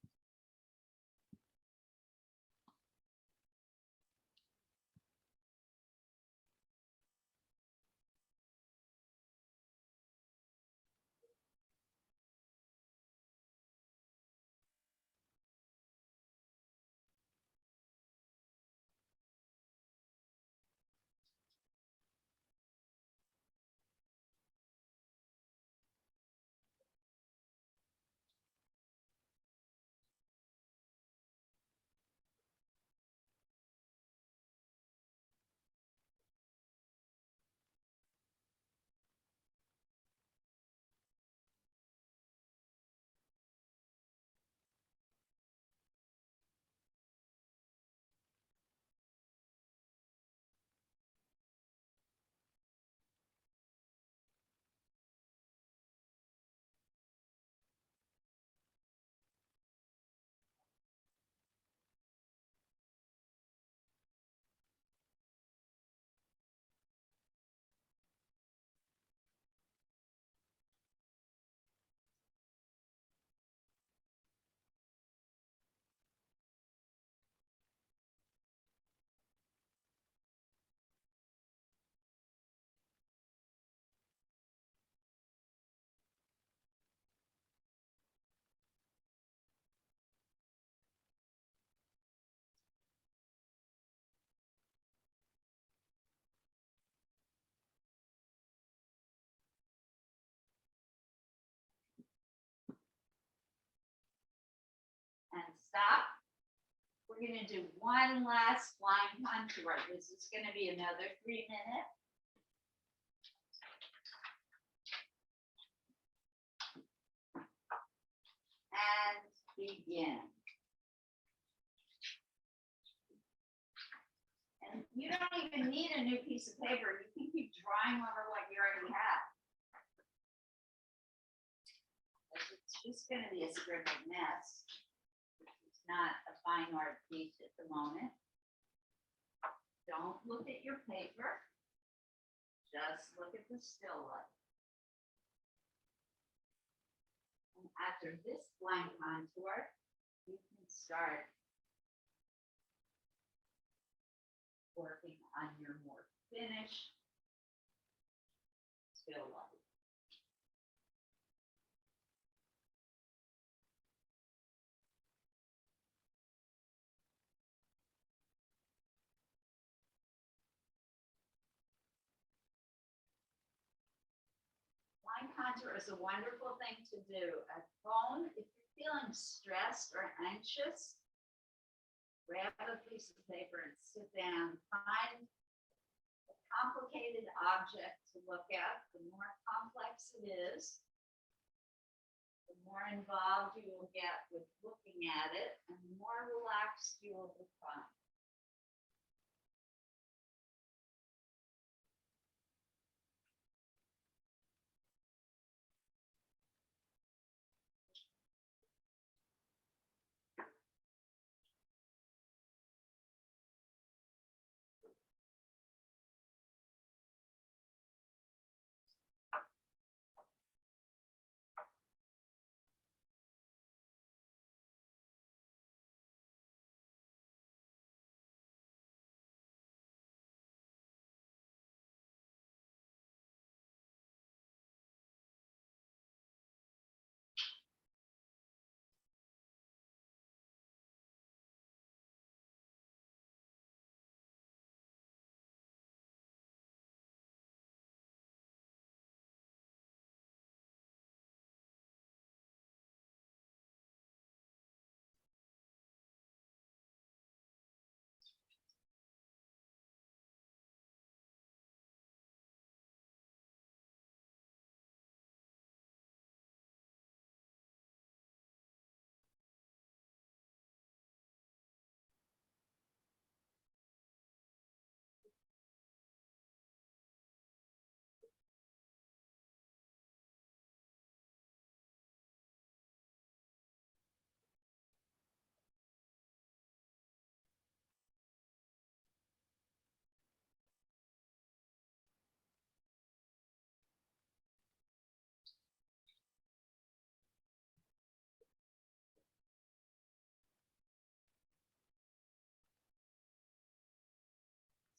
And stop. We're going to do one last line contour. This is going to be another 3 minutes. And begin. And you don't even need a new piece of paper. You can keep drawing over what you already have. It's just going to be a scribbled mess. It's not a fine art piece at the moment. Don't look at your paper. Just look at the still life. And after this line contour, you can start working on your more finished still life. Line contour is a wonderful thing to do at home. If you're feeling stressed or anxious, grab a piece of paper and sit down. Find a complicated object to look at. The more complex it is, the more involved you will get with looking at it, and the more relaxed you will become.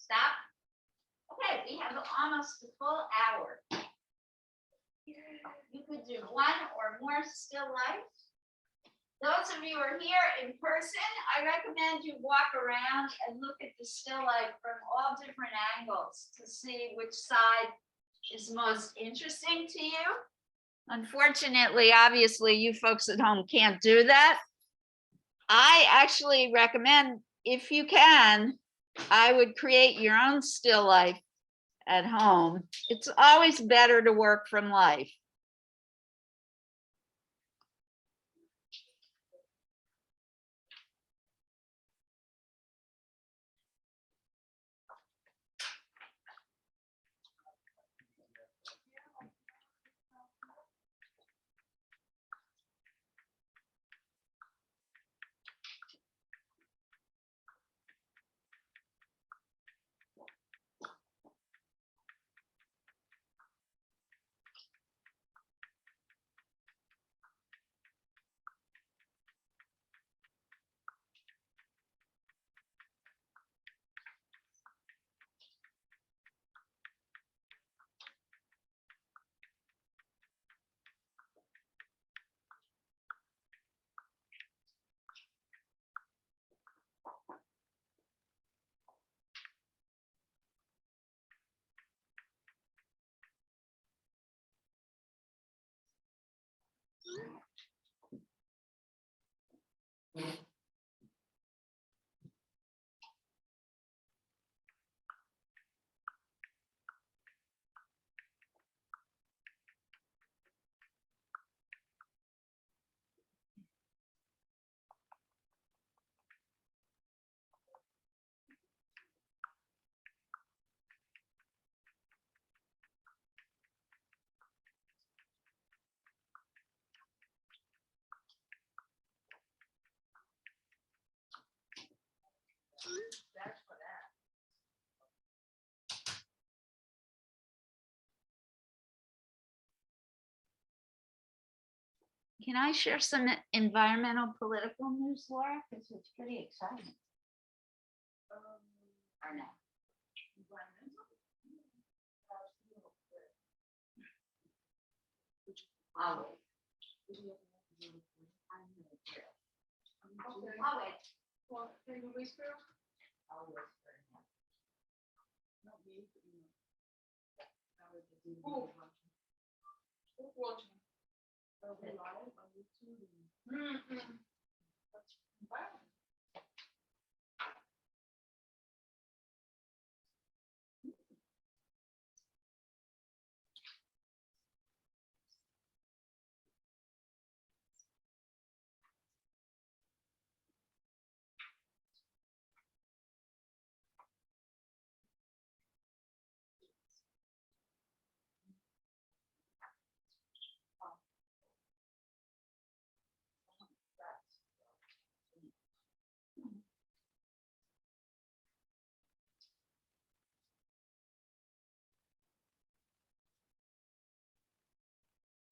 Stop. Okay, we have almost a full hour. You could do one or more still lifes. Those of you who are here in person, I recommend you walk around and look at the still life from all different angles to see which side is most interesting to you. Unfortunately, obviously, you folks at home can't do that. I actually recommend, if you can, I would create your own still life at home. It's always better to work from life. Can I share some environmental political news, Laura? Because it's pretty exciting. Or no? I'll wait. I'll wait. Well, can you whisper? I'll whisper. Not me, but you. Who? Who's watching? Are we live on YouTube? That's environment.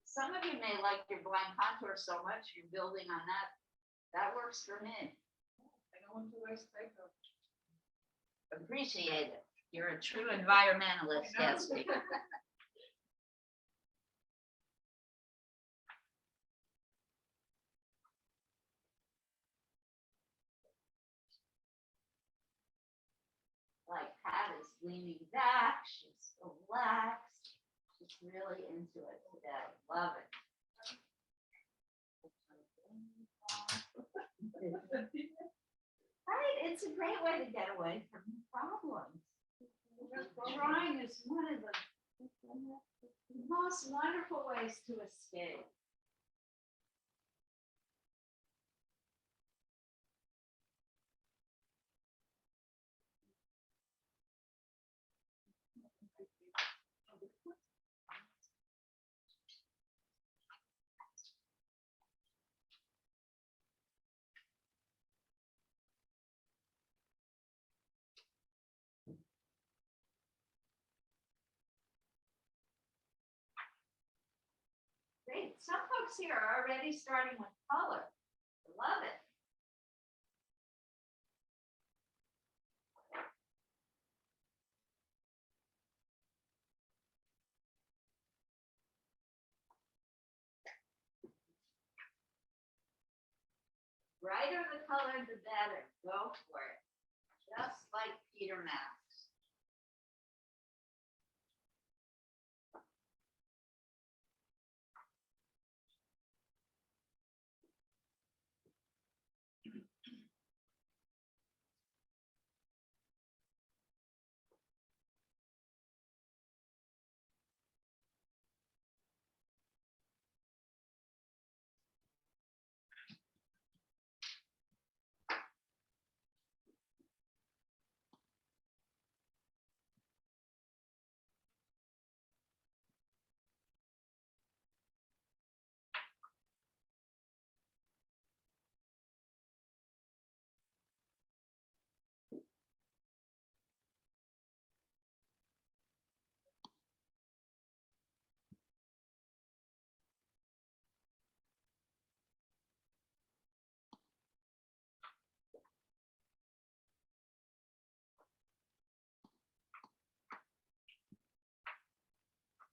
Some of you may like your blank contour so much, you're building on that. That works for me. I don't want to waste paper. Appreciate it. You're a true environmentalist, Gatsby. Like Pat is leaning back, she's relaxed, she's really into it today. Love it. Right, it's a great way to get away from problems. Drawing is one of the most wonderful ways to escape. Great. Some folks here are already starting with color. I love it. brighter the color, the better. Go for it. Just like Peter Max.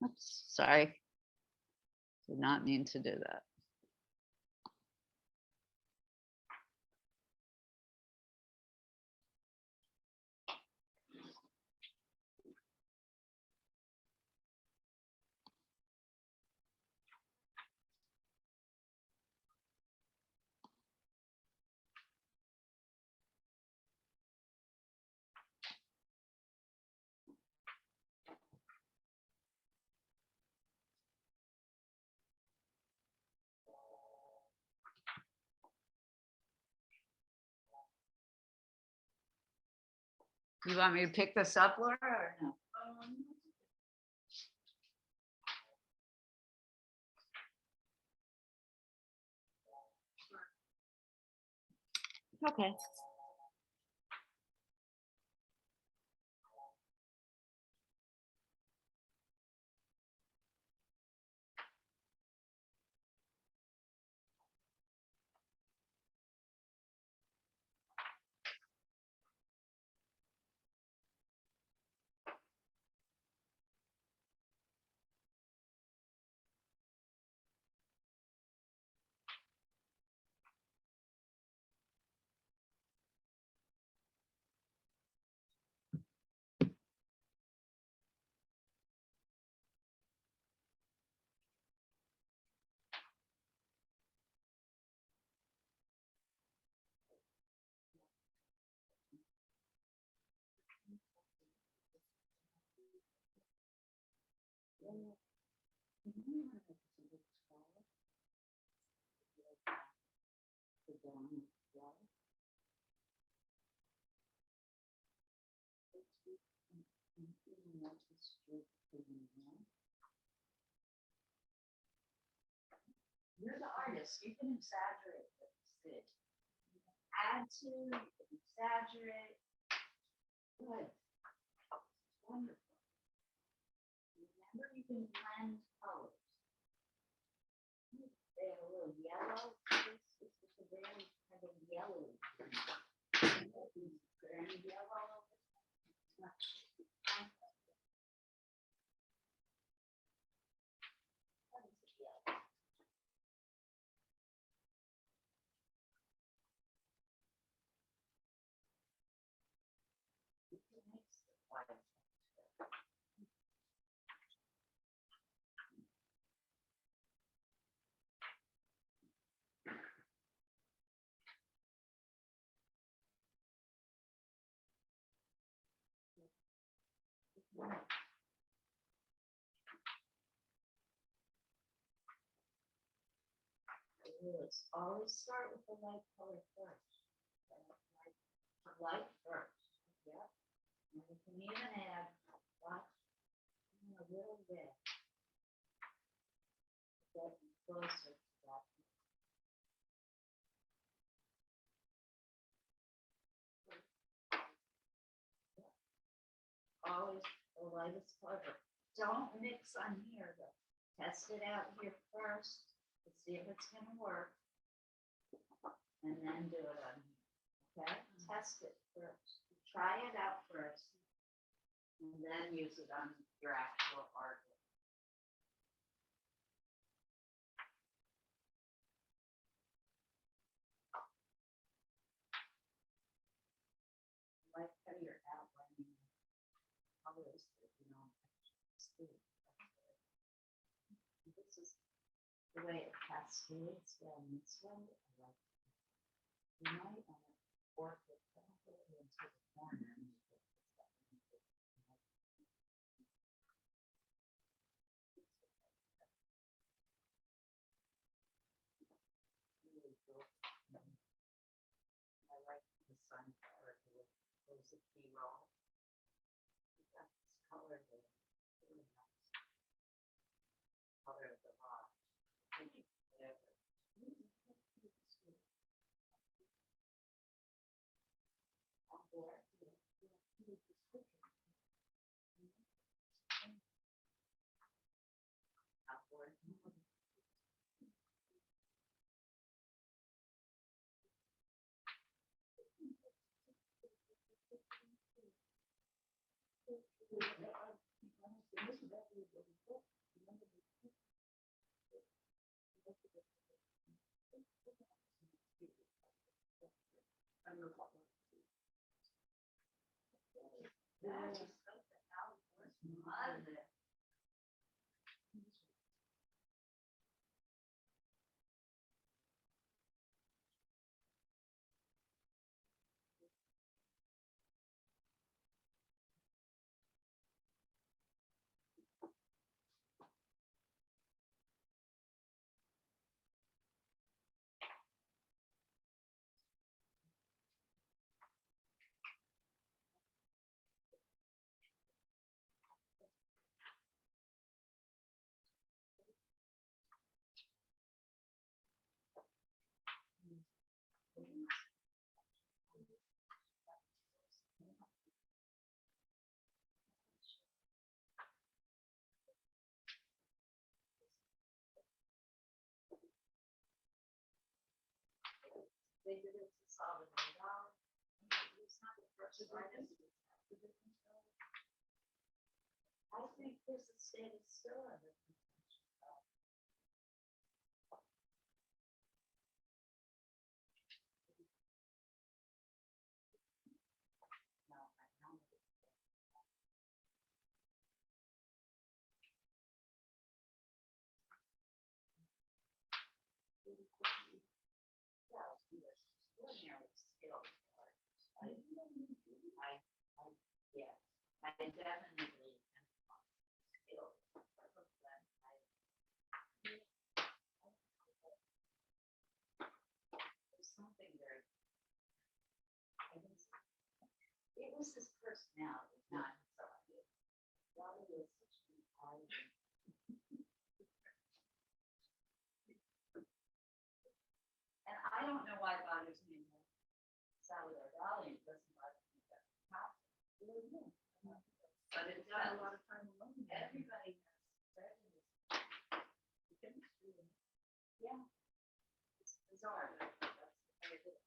Oops, sorry. Did not mean to do that. You want me to pick this up, Laura, or no? Okay. You're the artist. You can exaggerate this. Add to, exaggerate. Good. Wonderful. Remember, you can blend colors. They have a little yellow. This is a very kind of yellow. Is there any yellow? Let's always start with the light color first. Light first. Yep. And we can even add watch a little bit. Get closer to that. Always the lightest color. Don't mix on here though. Test it out here first to see if it's gonna work. And then do it on here. Okay? Test it first. Try it out first. And then use it on your actual art. colors that you don't actually see. This is the way it cascades down this way. I like it. You might want to work it properly into the corner. And you get this up and you get really good. I like the sunflower. There's a key roll. You got this color there. Really nice. Color of the rock. Whatever. On board. Outboard. They did it to solve it. It's not the first artist. I think there's a state of still of it. No, I know. Yeah, he was extraordinarily skilled. Yeah, I definitely am skilled. There's something very, it was his personality, not his idea. Robert was such an intelligent. And I don't know why it bothers me more. Salvador Dali doesn't bother me that much. But it does. A lot of time alone. Everybody has prejudice. Yeah. It's bizarre, but that's the way it is.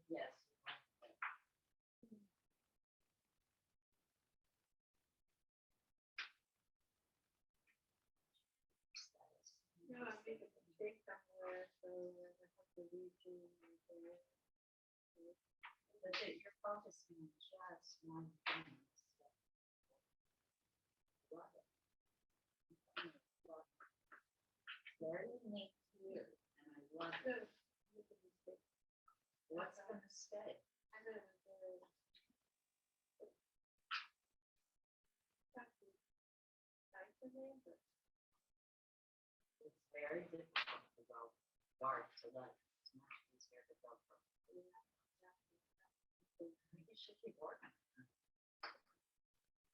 Yes. No, I think it's a big somewhere, so I have to read you. But you're focusing on just one thing. Love it. Very neat here, and I love it. What's gonna stay? I don't know. Nice of me, but It's very difficult to go dark to light. It's much easier to go from. You should keep working.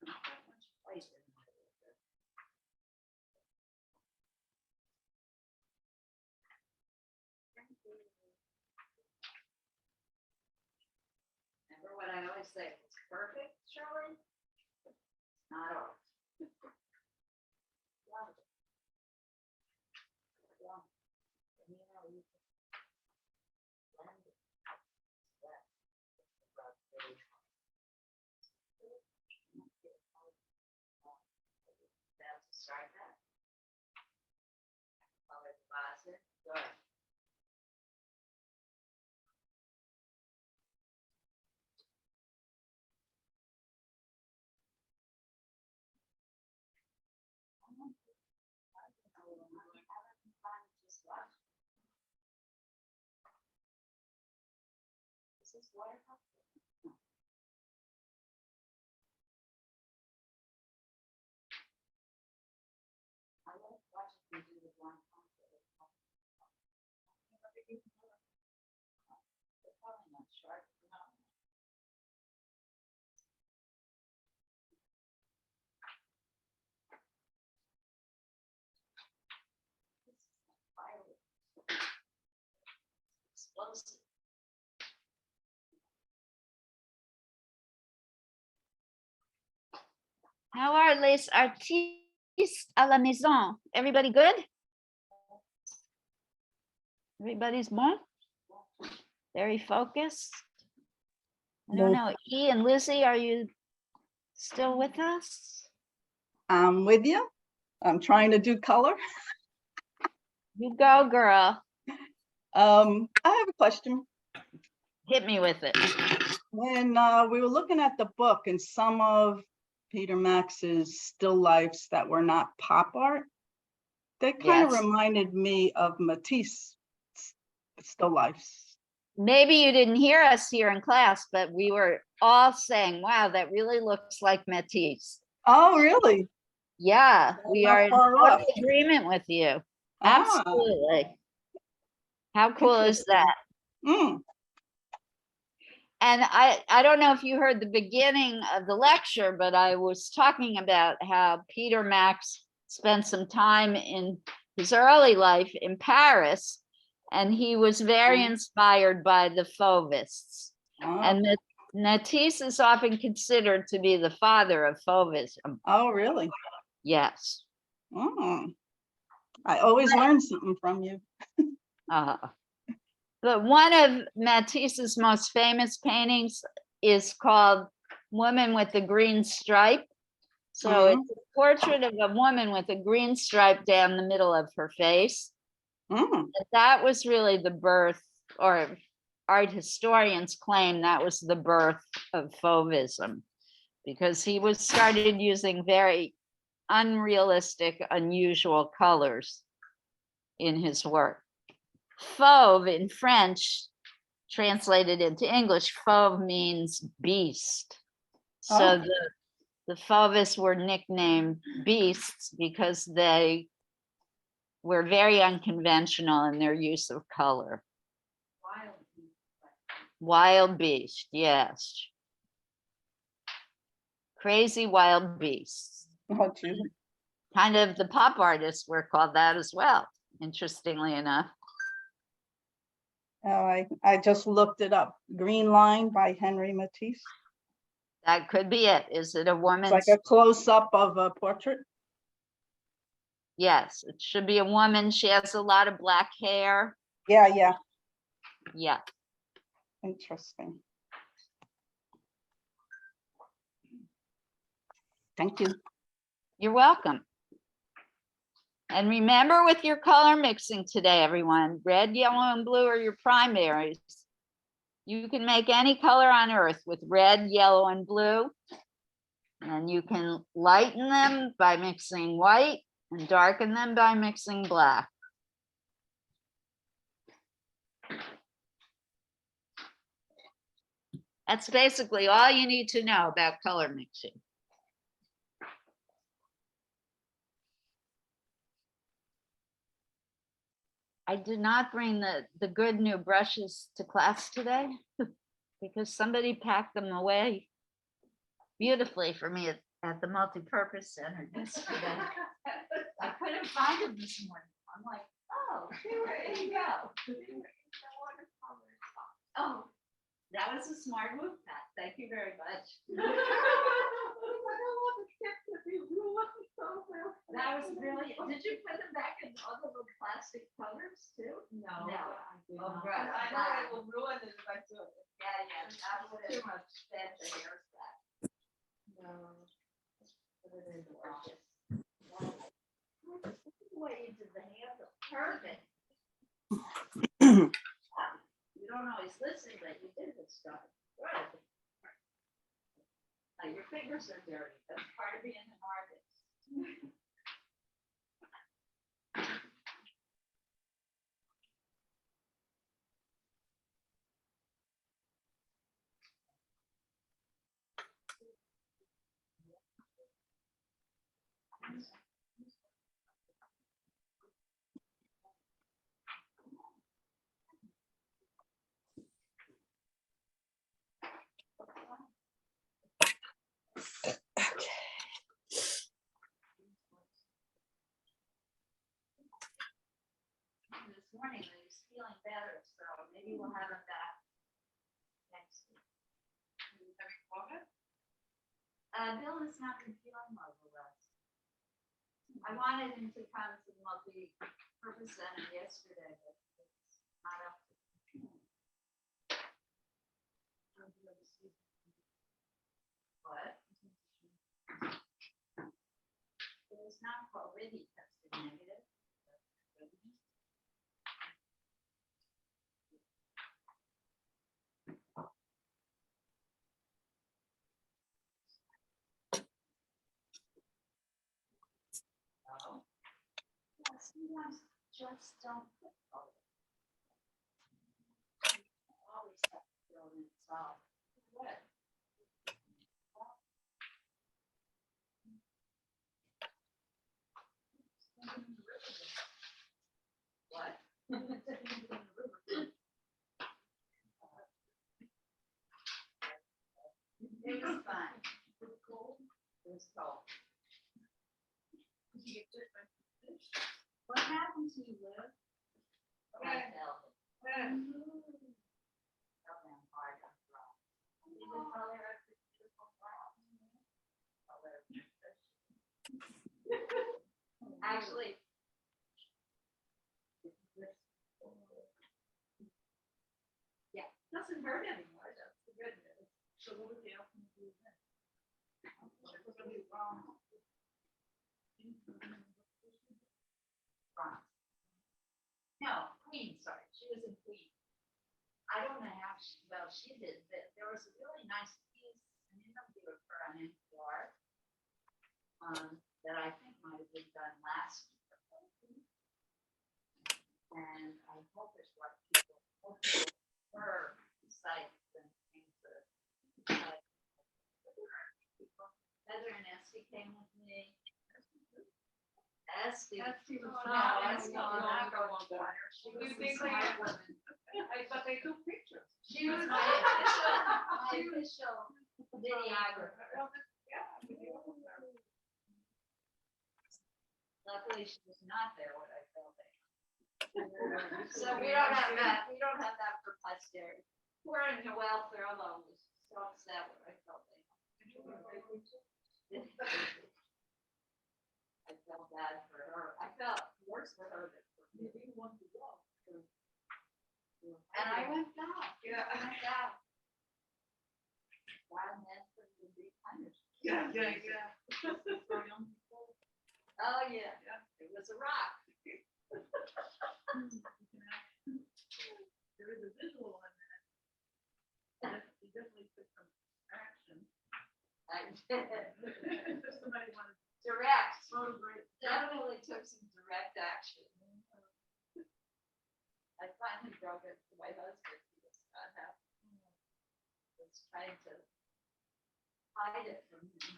Not that much place in my life. Remember what I always say, it's perfect, Shirley? It's not art. Start that. Color closet. Good. Is this watercolor? I like watching you do the one concept. They're probably not sharp enough. This is like violet. Explosive. How are les artistes à la maison? Everybody good? Everybody's bon? Very focused? I don't Bon. know. E and Lizzie, are you still with us? I'm with you. I'm trying to do color. You go, girl. I have a question. Hit me with it. When we were looking at the book and some of Peter Max's still lifes that were not pop art, they kind of Yes. reminded me of Matisse still lifes. Maybe you didn't hear us here in class, but we were all saying, wow, that really looks like Matisse. Oh, really? Yeah, we Not are in far total off. agreement with you. Ah, Absolutely. How cool is interesting. that? Mm, And I don't know if you heard the beginning of the lecture, but I was talking about how Peter Max spent some time in his early life in Paris, and he was very inspired by the Fauvists. oh, And Matisse is often considered to be the father of Fauvism. oh, really? Yes. Mm. I always learn something from you. But one of Matisse's most famous paintings is called Woman with the Green Stripe. So it's a portrait of a woman with a green stripe down the middle of her face. Mm, That was really the birth, or art historians claim that was the birth of Fauvism, because he was started using very unrealistic, unusual colors in his work. Fauve in French, translated into English, fauve means beast. So Oh. the Fauvists were nicknamed beasts because they were very unconventional in their use of color. Wild beast, yes. Crazy wild beasts. Oh, geez. Kind of the pop artists were called that as well, interestingly enough. Oh, I just looked it up. Green Line by Henry Matisse. That could be it. Is it a It's woman's? like a close-up of a portrait. Yes, it should be a woman. She has a lot of black hair. Yeah, yeah. Yeah. Interesting. Thank you. You're welcome. And remember with your color mixing today, everyone, red, yellow, and blue are your primaries. You can make any color on earth with red, yellow, and blue. And you can lighten them by mixing white and darken them by mixing black. That's basically all you need to know about color mixing. I did not bring the good new brushes to class today because somebody packed them away beautifully for me at the multi-purpose center yesterday. I couldn't find them this morning. I'm like, oh, here you go. Oh, that was a smart move, Pat. Thank you very much. That was brilliant. Did you put them back in all the little plastic colors too? No. No. I did Oh, not. good. I know it will ruin it if I do it. Yeah, yeah, that would Too have much. fed the hair back. No. Put it in the wash. The way you did the handle, perfect. You don't always listen, but you did this stuff. Good. Now, your fingers are dirty. That's part of being an artist. This morning, I was feeling better, so maybe we'll have him back next week. Bill has not been feeling well the last. I wanted him to come to the multi-purpose center yesterday, but it's not up to. What? It was not already tested negative. Oh. Yeah, sometimes just don't put color. Always have to fill in solid. What? What? It was fun. It was cold. It was cold. What happened to you, Liv? I felt it. Felt them hard on the rock. You can color up the beautiful flowers. Color. Actually. Yeah, doesn't hurt anymore. That's the good news. So what would the outcome be then? What would be wrong? Bronze. No, queen, sorry. She was in queen. I don't know how she, well, she did, but there was a really nice piece, an interview of her on NPR, that I think might have been done last year. And I hope it's what people, hopefully her sites and things that. Heather and Esty came with me. Esty. Esty was No, not- Esty no, did not no, go on no. board. She was You a think smart they- woman. But they do pictures. She was my official videographer. Luckily, she was not there when I filmed it. So we don't have that, for posterity. Poor Noelle Thurlow was so upset when I filmed it. I felt bad for her. I felt worse for her than for me. And I went back. Yeah. I went back. Wild men would be punished. Yeah. Oh, yeah. It was a rock. There is a visual on that. You definitely took some action. I did. Somebody wanted Direct. to photograph. Definitely took some direct action. I finally broke it to my husband. He was not happy. Was trying to hide it from him.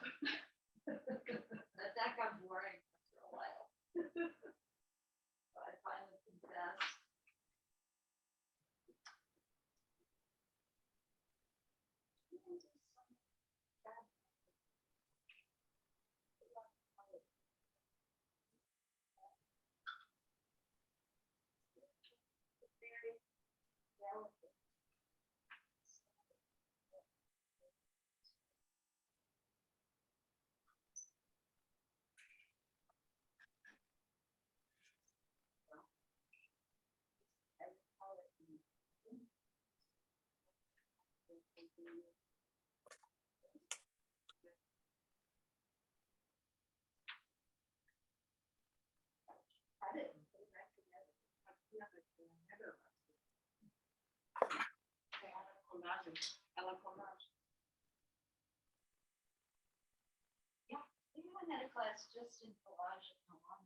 But that got boring after a while. So I finally confessed. Very delicate. Yeah, anyone had a class just in collage at Milan?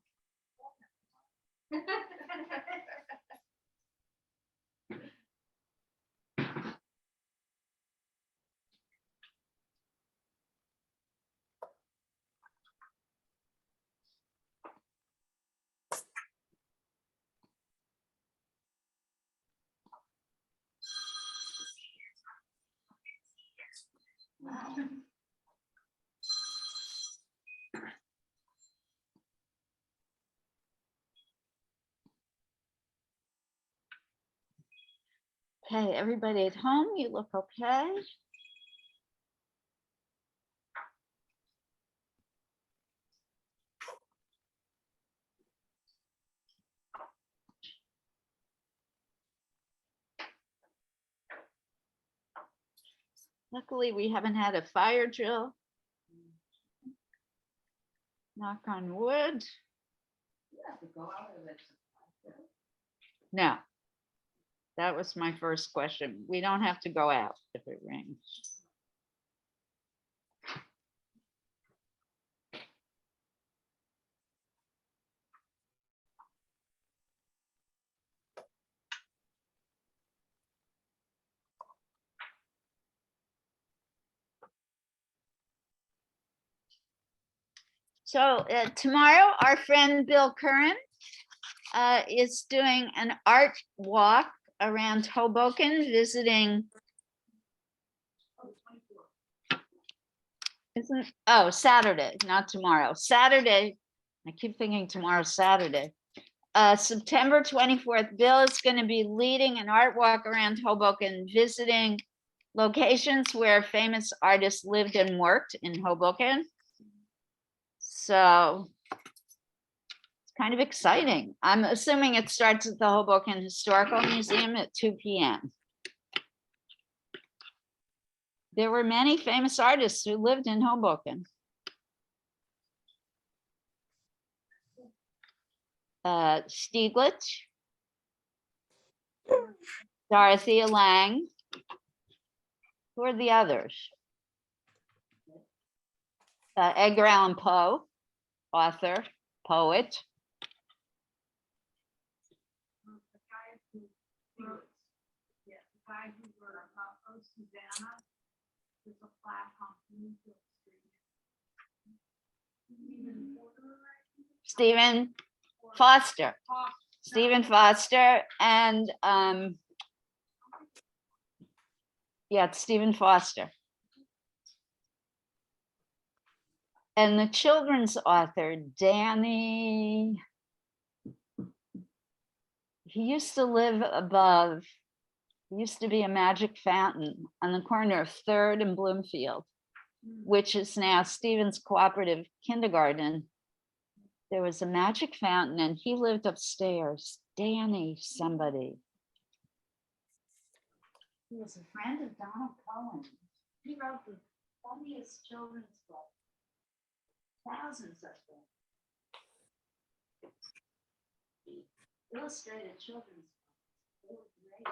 Okay, everybody at home, you look okay? Luckily, we haven't had a fire drill. Knock on wood. No. That was my first question. We don't have to go out if it rains. So tomorrow, our friend Bill Curran is doing an art walk around Hoboken, visiting. Saturday, not tomorrow. Saturday. I keep thinking tomorrow's Saturday. September 24th, Bill is going to be leading an art walk around Hoboken, visiting locations where famous artists lived and worked in Hoboken. So it's kind of exciting. I'm assuming it starts at the Hoboken Historical Museum at 2 p.m. There were many famous artists who lived in Hoboken. Stieglitz, Dorothea Lange. Who are the others? Edgar Allan Poe, author, poet. The guy who wrote, yeah, the guy who wrote Oh Susanna, there's a plaque on Bloomfield Street. Stephen Porter, right? Stephen Foster. Stephen Foster and yeah, it's Stephen Foster. And the children's author, Danny, he used to live above, used to be a magic fountain on the corner of 3rd and Bloomfield, which is now Stevens Cooperative Kindergarten. There was a magic fountain and he lived upstairs. Danny somebody. He was a friend of Donald Cohen. He wrote the funniest children's book. Thousands of them. Illustrated children's books. They were great.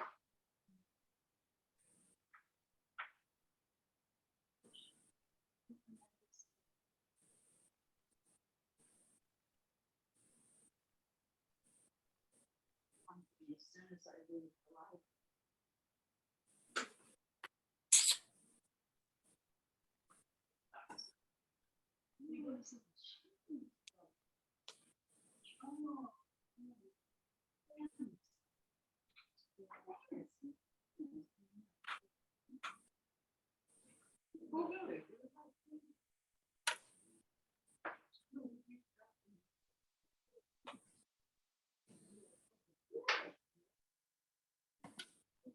As soon as I leave the library.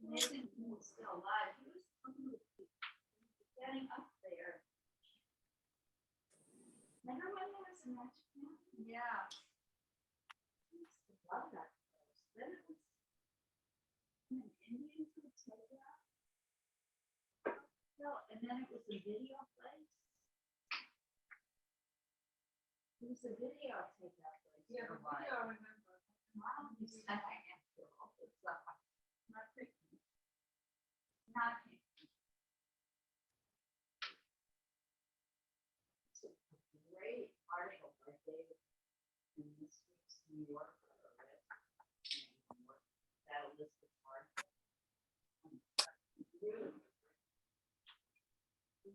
Amazing he was still alive. He was getting up there. Remember when there was a magic fountain? Yeah. I used to love that place. Then it was an Indian who would take it out. the video place? Who's the video take that place? Yeah, for the a while? video, I remember. Wow, you said I can't do all this stuff. Not freaking. Not It's a great article by David in this week's New Yorker. That list of articles. Really. She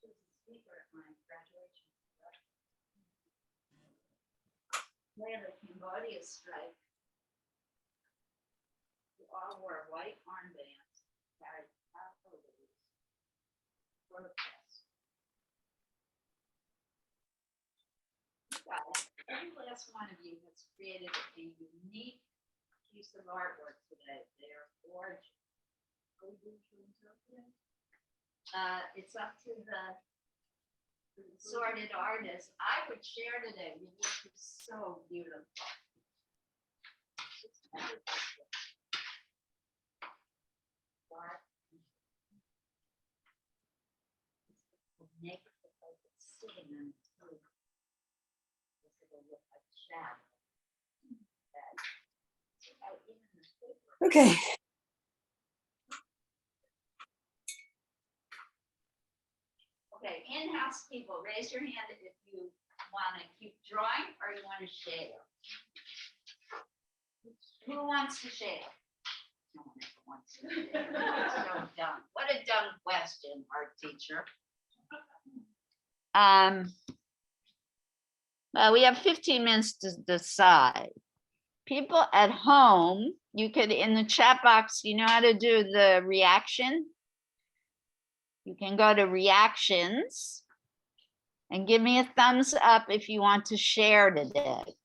was a speaker at my graduation. Later, the Cambodia strike. We all wore white armbands, carried photos, photographs. Guys, every last one of you has created a unique piece of artwork today. They are gorgeous. It's up to the sorted artist. I would share today. Your work is so beautiful. Make it look like it's sitting on the table. It'll look like shadow. Even the paper. Okay. Okay, in-house people, raise your hand if you want to keep drawing or you want to share. Who wants to share? No one ever wants to share. So dumb. What a dumb question, art teacher. Well, we have 15 minutes to decide. People at home, you could, in the chat box, you know how to do the reaction? You can go to reactions and give me a thumbs up if you want to share today.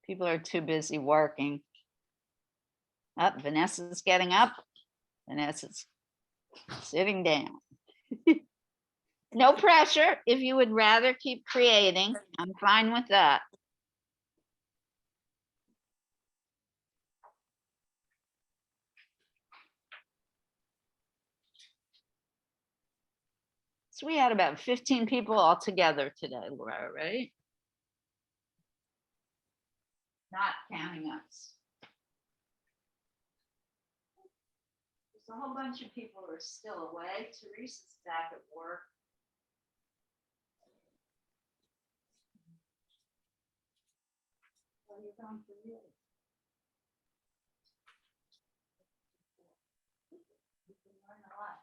People are too busy working. Up, Vanessa's getting up. Vanessa's sitting down. No pressure. If you would rather keep creating, I'm fine with that. So we had about 15 people all together today, Laura, right? Not counting us. There's a whole bunch of people who are still away. Teresa's back at work. What are you going for you? You can learn a lot.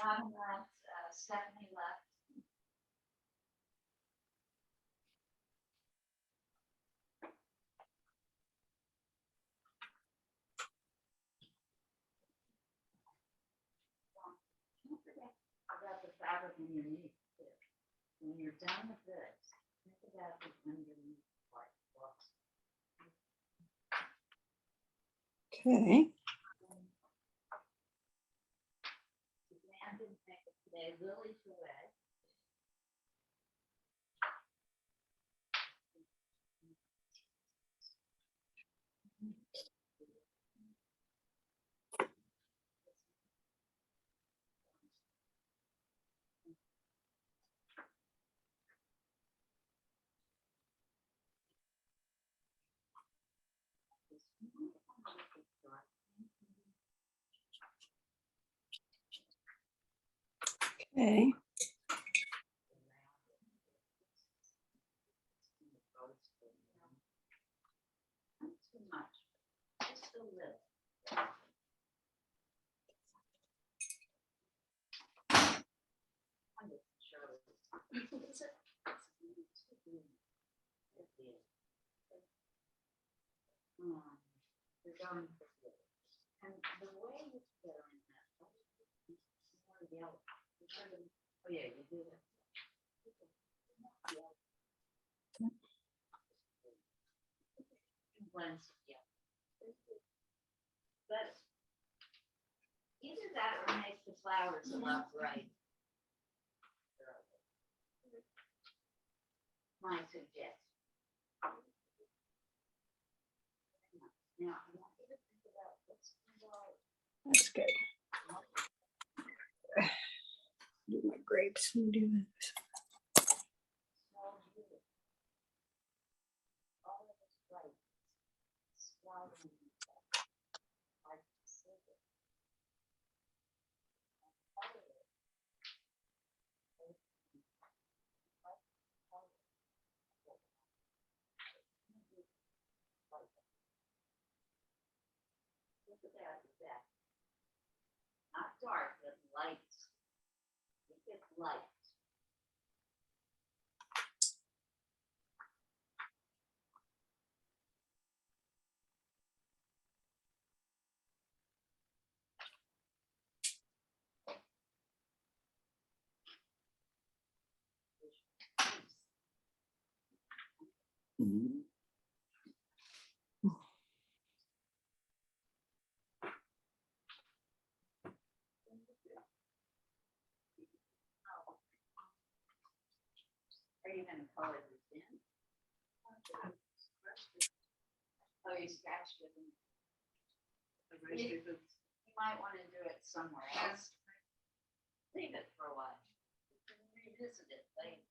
Bottom left, Stephanie left. Don't forget about the fabric underneath it. When you're done with this, think about the underneath part. Okay. Suzanne didn't make it today. Lily's away. Okay. Not too much, just a little. I'm just sure. Is it? They're going for it. And the way you put it in that, more yellow. Oh, yeah, you do that. Blends, yeah. But either that or make the flowers a lot bright. My suggestion. Now, I want you to think about what's involved. That's good. Do my grapes and do this. Small jewel. All of it's bright. Swallowing. Like silver. Look at that. Not dark, but light. Make it light. Are you gonna color this in? Oh, you scratched it. You might want to do it somewhere else. Leave it for a while. You can revisit it later.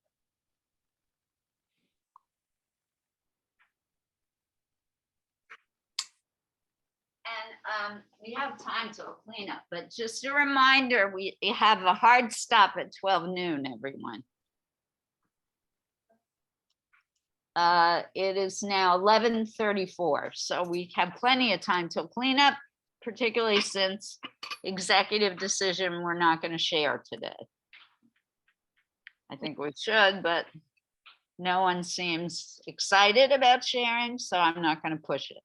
And we have time till cleanup, but just a reminder, we have a hard stop at 12 noon, everyone. It is now 11:34, so we have plenty of time till cleanup, particularly since executive decision we're not going to share today. I think we should, but no one seems excited about sharing, so I'm not going to push it.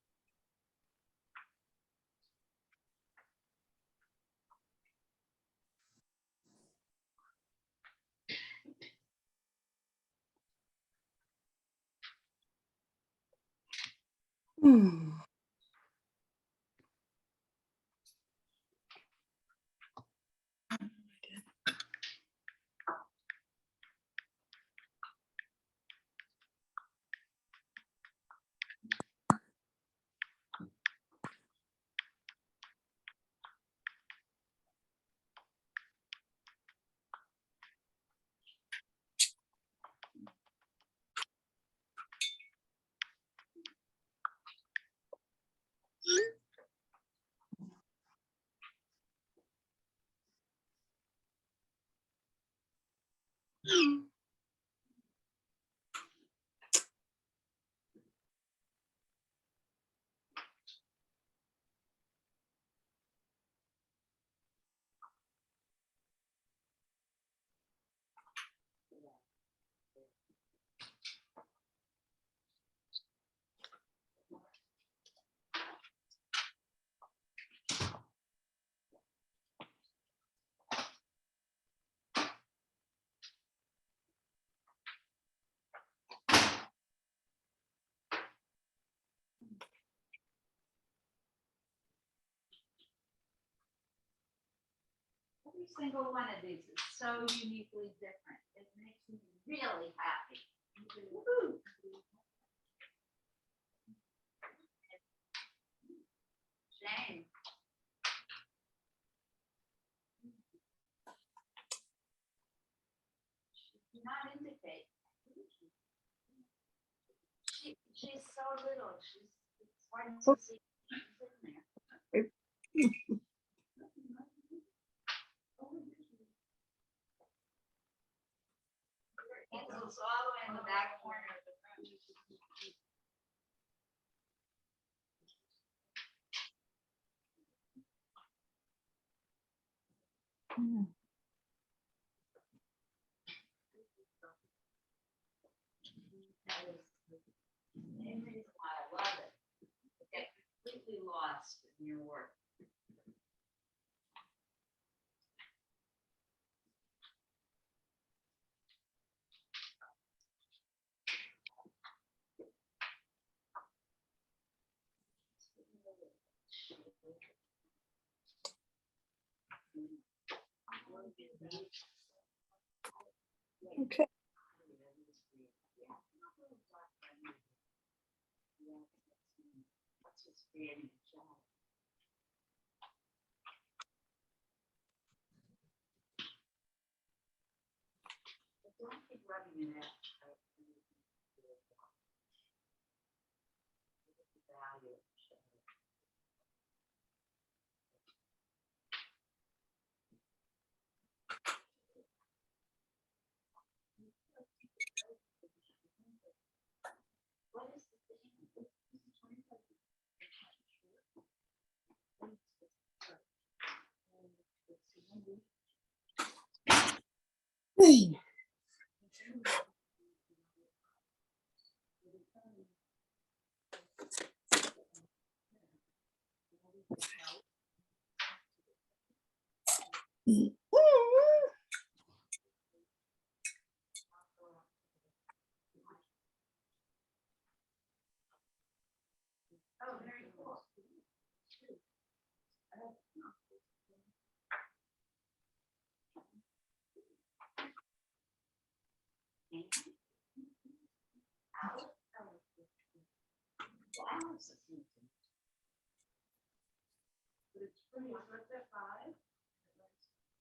Every single one of these is so uniquely different. It makes me really happy. Woo-hoo. Shame. She did not indicate. She's so little. It's hard to see. She's in there. It's all the way in the back corner of the room. in your work. Okay.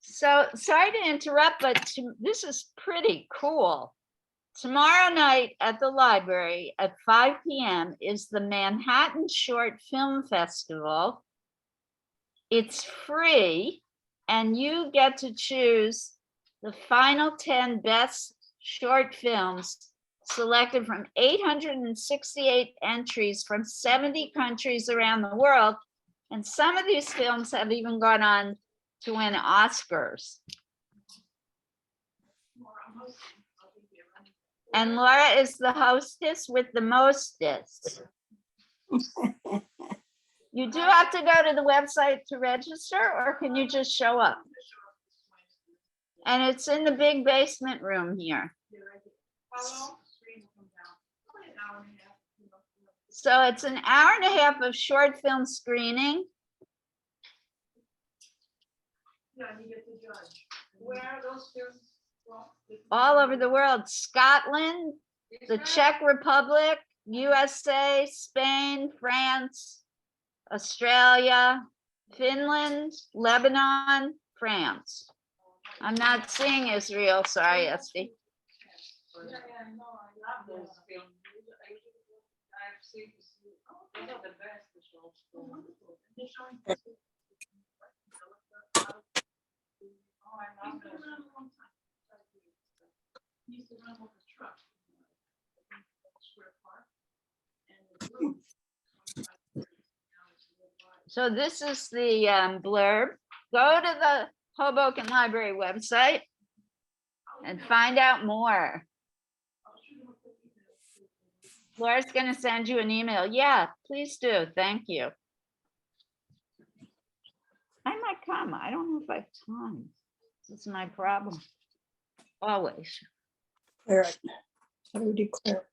So sorry to interrupt, but this is pretty cool. Tomorrow night at the library at 5 p.m. is the Manhattan Short Film Festival. It's free, and you get to choose the final 10 best short films selected from 868 entries from 70 countries around the world. And some of these films have even gone on to win Oscars. And Laura is the hostess with the mostest. You do have to go to the website to register, or can you just show up? And it's in the big basement room here. So it's an hour and a half of short film screening. Yeah, you get to judge. Where are those films? All over the world: Scotland, the Czech Republic, USA, Spain, France, Australia, Finland, Lebanon, France. I'm not seeing Israel, sorry, Esty. Yeah, no, I love those films. I've seen, those are the best. The short films. They're showing. Oh, I love those. He used to run with a truck. So this is the blurb. Go to the Hoboken Library website and find out more. Laura's going to send you an email. Yeah, please do. Thank you. I might come. I don't know if I have time. This is my problem. Always. Clear it. How do we declare?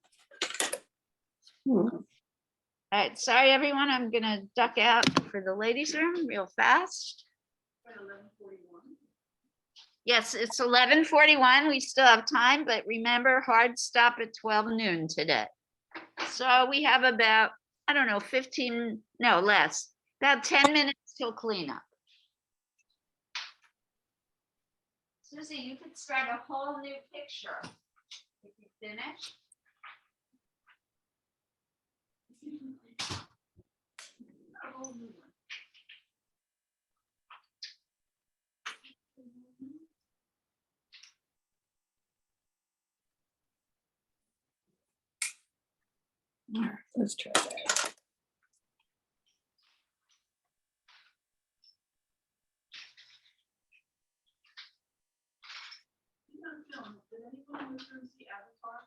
All right, sorry, everyone. I'm going to duck out for the ladies' room real fast. Yes, it's 11:41. We still have time, but remember, hard stop at 12 noon today. So we have about, I don't know, 15, no, less, about 10 minutes till cleanup. Susie, you could start a whole new picture if you finish. A whole new one. All right, let's try that. Did anyone in this room see Avatar?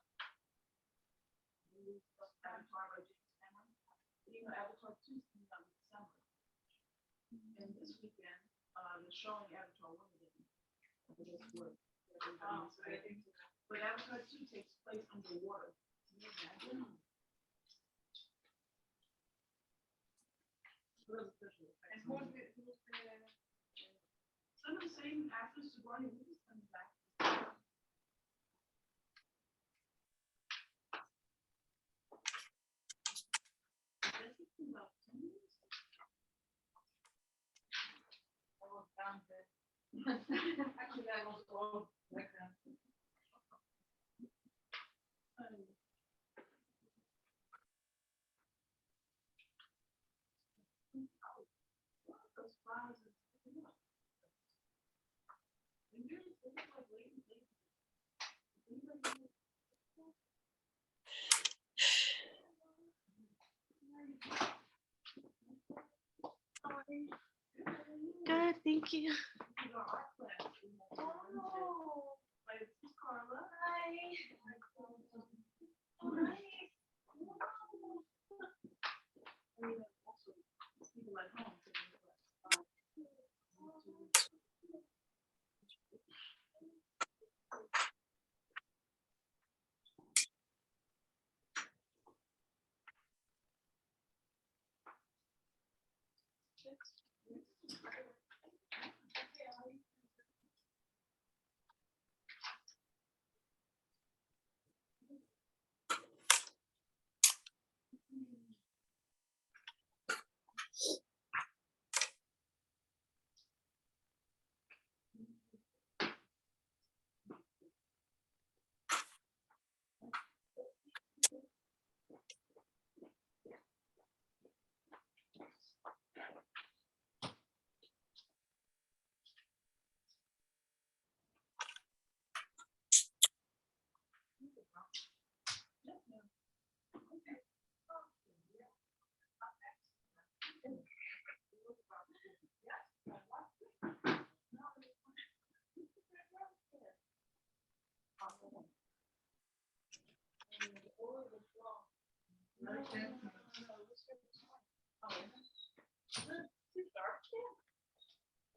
Avatar by James Cameron? You know, Avatar 2 is coming out in December. weekend, the showing Avatar Limited. But Avatar 2 takes place underwater. Can you imagine? Really special effects. And some of the same actors who brought in movies coming back. Actually, that was all like that. Those flowers are picking up. And yours, they look like ladies. Good, thank you.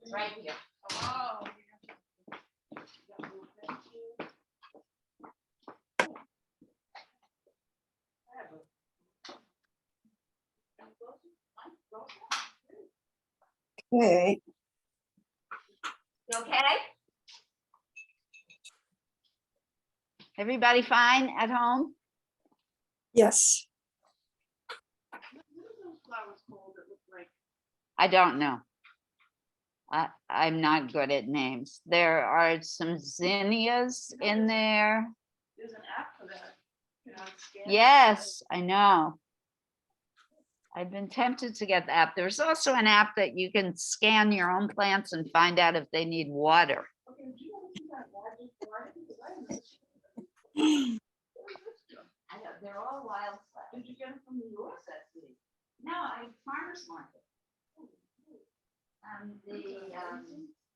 Right here. Oh. Okay. You okay? Everybody fine at home? Yes. What are those flowers called that look like? I don't know. I'm not good at names. There are some zinnias in there. There's an app for that. You know, scan it. Yes, I know. I've been tempted to get the app. There's also an app that you can scan your own plants and find out if they need water. Okay, do you want to see that magic garden? Because I haven't seen it. Where's this from? I know, they're all wild flowers. Did you get it from New York? No, I farmer's market.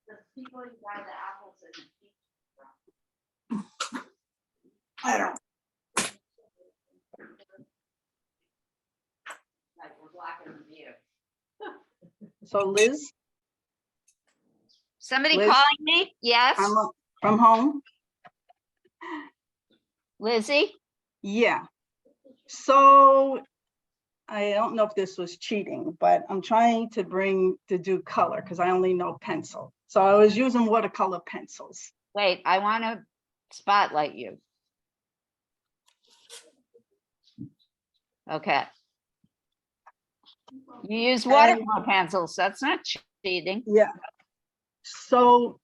The people you buy the apples and the peaches from. I don't. Like, we're blocking the view. So Liz, Somebody Liz? calling me? Yes, from home? Lizzie? Yeah. So I don't know if this was cheating, but I'm trying to do color because I only know pencil. So I was using watercolor pencils. Wait, I want to spotlight you. Okay. You use watercolor pencils. That's not cheating. Yeah. So,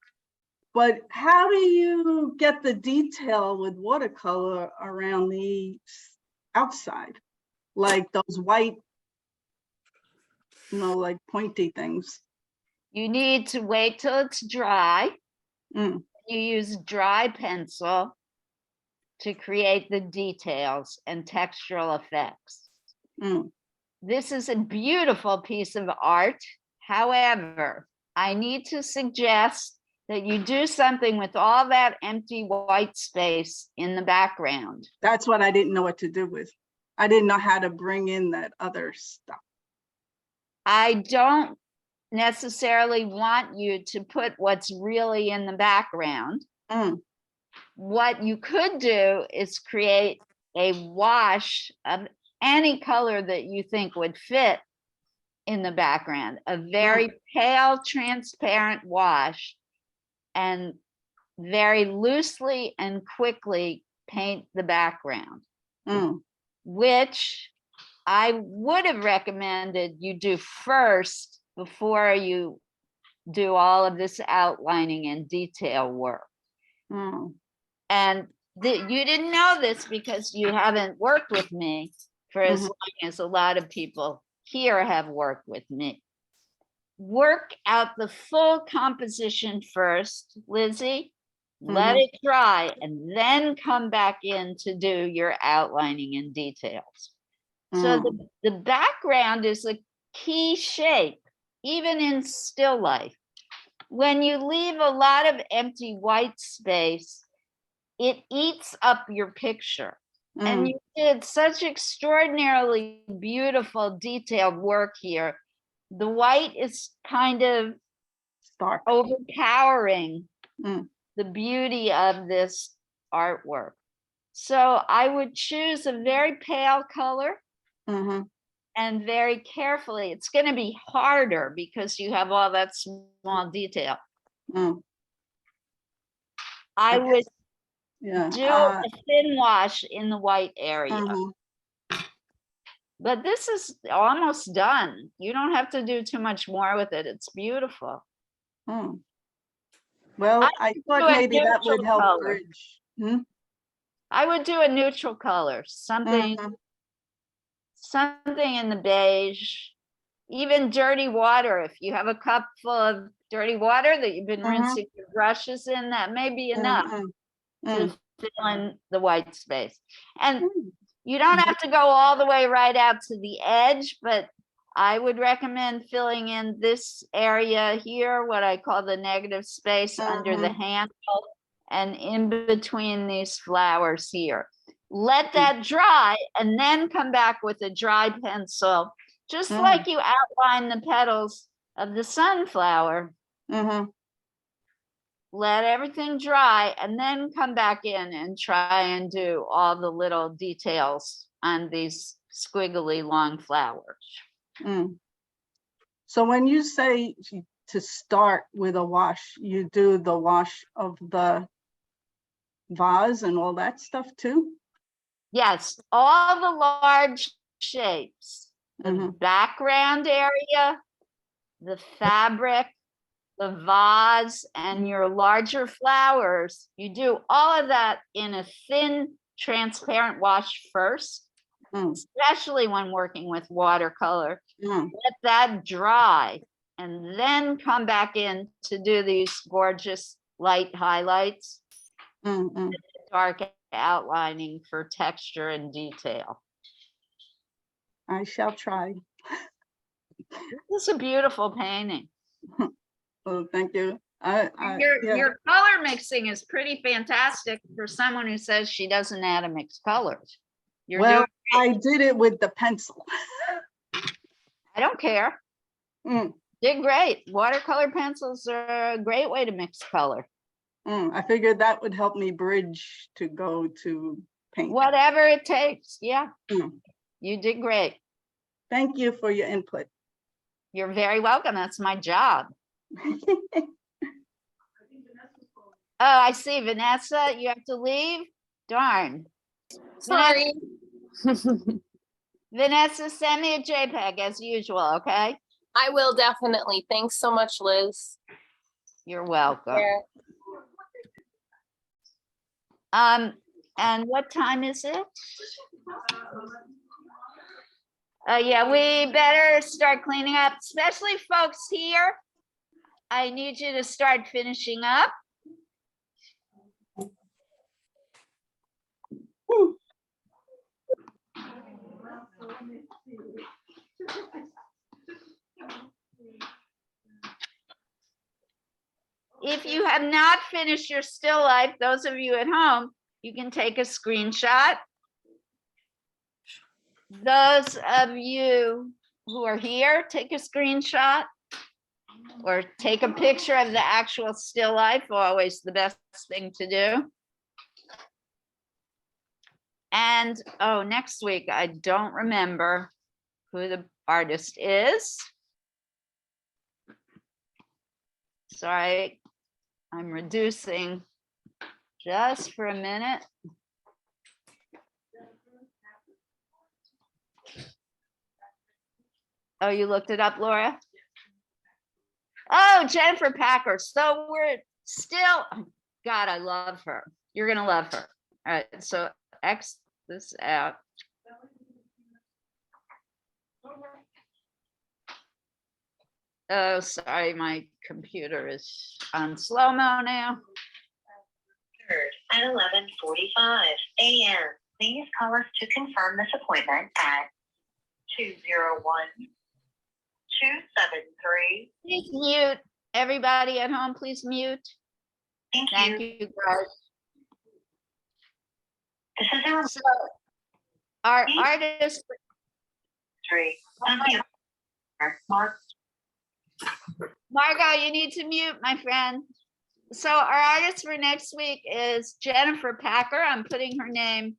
but how do you get the detail with watercolor around the outside? Like those white, like pointy things. You need to wait till it's dry. Mm. You use dry pencil to create the details and textural effects. Mm. This is a beautiful piece of art. However, I need to suggest that you do something with all that empty white space in the background. That's what I didn't know what to do with. I didn't know how to bring in that other stuff. I don't necessarily want you to put what's really in the background. Mm, What you could do is create a wash of any color that you think would fit in the background, a very pale, transparent wash, and very loosely and quickly paint the background, mm, which I would have recommended you do first before you do all of this outlining and detail work. mm, And you didn't know this because you haven't worked with me for as Mhm. long as a lot of people here have worked with me. Work out the full composition first, Lizzie. Let Mhm. it dry and then come back in to do your outlining and details. So the background is a key shape, even in still life. When you leave a lot of empty white space, it eats up your picture. And mm, you did such extraordinarily beautiful, detailed work here. The white is kind of Stark. overpowering Mm. the beauty of this artwork. So I would choose a very pale color Mhm. and very carefully. It's going to be harder because you have all that small detail. Mm. I would Yeah. do a thin wash in the white area. Mhm. But this is almost done. You don't have to do too much more with it. It's beautiful. Mm. Well, I do thought a maybe that would neutral help color. bridge. Hmm? I would do a neutral color, something Mhm. in the beige, even dirty water. If you have a cup full of dirty water that you've been Mhm. rinsing your brushes in, that may be enough Mm, to mm, fill in the white space. And mm. you don't have to go all the way right out to the edge, but I would recommend filling in this area here, what I call the negative space under the Mhm. handle and in between these flowers here. Let that dry and then come back with a dry pencil, just Mm. like you outline the petals of the sunflower. Mhm. Let everything dry and then come back in and try and do all the little details on these squiggly long flowers. Mm. So when you say to start with a wash, you do the wash of the vase and all that stuff too? Yes, all the large shapes, the Mhm. background area, the fabric, the vase, and your larger flowers, you do all of that in a thin, transparent wash first, Mm. especially when working with watercolor. Mm. Let that dry and then come back in to do these gorgeous light highlights, Mm. Mm. dark outlining for texture and detail. I shall try. This is a beautiful painting. Oh, thank you. Yeah. Your color mixing is pretty fantastic for someone who says she doesn't know how to mix colors. You're Well, doing, I did it with the pencil. I don't care. Mm. Did great. Watercolor pencils are a great way to mix color. I figured that would help me bridge to go to paint. Whatever it takes. Yeah, Mm. you did great. Thank you for your input. You're very welcome. That's my job. Oh, I see. Vanessa, you have to leave? Darn. Sorry. Vanessa, send me a JPEG as usual, okay? I will definitely. Thanks so much, Liz. You're welcome. Yeah. And what time is it? Yeah, we better start cleaning up, especially folks here. I need you to start finishing up. If you have not finished your still life, those of you at home, you can take a screenshot. Those of you who are here, take a screenshot. or take a picture of the actual still life, always the best thing to do. And, oh, next week, I don't remember who the artist is. Sorry, I'm reducing just for a minute. Oh, you looked it up, Laura? Oh, Jennifer Packer. So we're still, God, I love her. You're gonna love her. All right, so X this out. Oh, sorry, my computer is on slow-mo now. At 11:45 a.m. Please call us to confirm this appointment at 201-273. Please mute. Everybody at home, please mute. Thank you. Thank you, guys. This is a So our artist, three. Mark. Margot, you need to mute, my friend. So our artist for next week is Jennifer Packer. I'm putting her name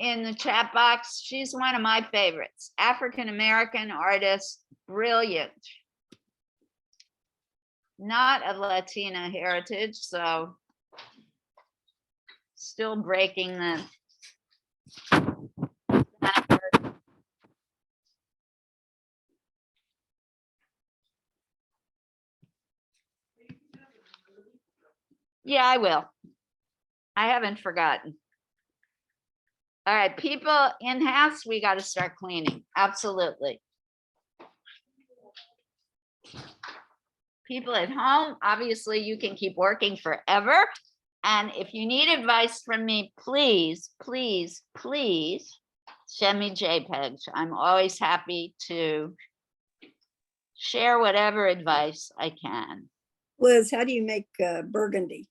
in the chat box. She's one of my favorites. African-American artist, brilliant. Not of Latina heritage, so still breaking the Yeah, I will. I haven't forgotten. All right, people in-house, we got to start cleaning. Absolutely. People at home, obviously you can keep working forever. And if you need advice from me, please, please, please send me JPEGs. I'm always happy to share whatever advice I can. Liz, how do you make burgundy?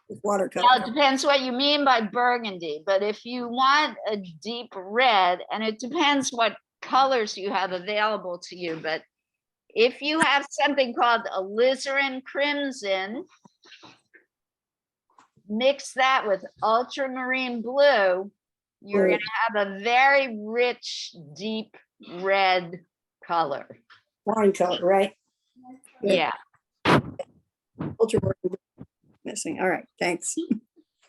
With watercolor. Well, it depends what you mean by burgundy, but if you want a deep red, and it depends what colors you have available to you, but if you have something called alizarin crimson, mix that with ultramarine blue, you're going to have a very rich, deep red color. Wine color, right? Good. Yeah. Ultramarine missing. All right, thanks.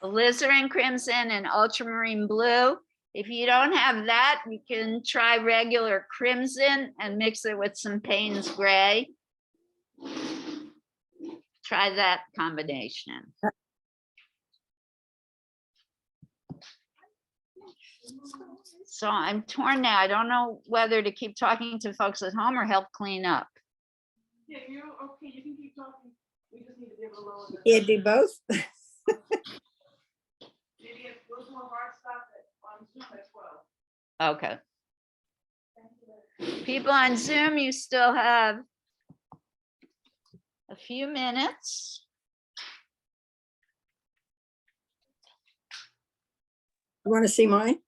Alizarin crimson and ultramarine blue. If you don't have that, you can try regular crimson and mix it with some Payne's gray. Try that combination. So I'm torn now. I don't know whether to keep talking to folks at home or help clean up. Yeah, you're okay, you can keep talking. We just need to give it a little bit. Yeah, do both. Maybe a little more hard stop on Zoom as well. Okay. People on Zoom, you still have a few minutes. You want to see mine?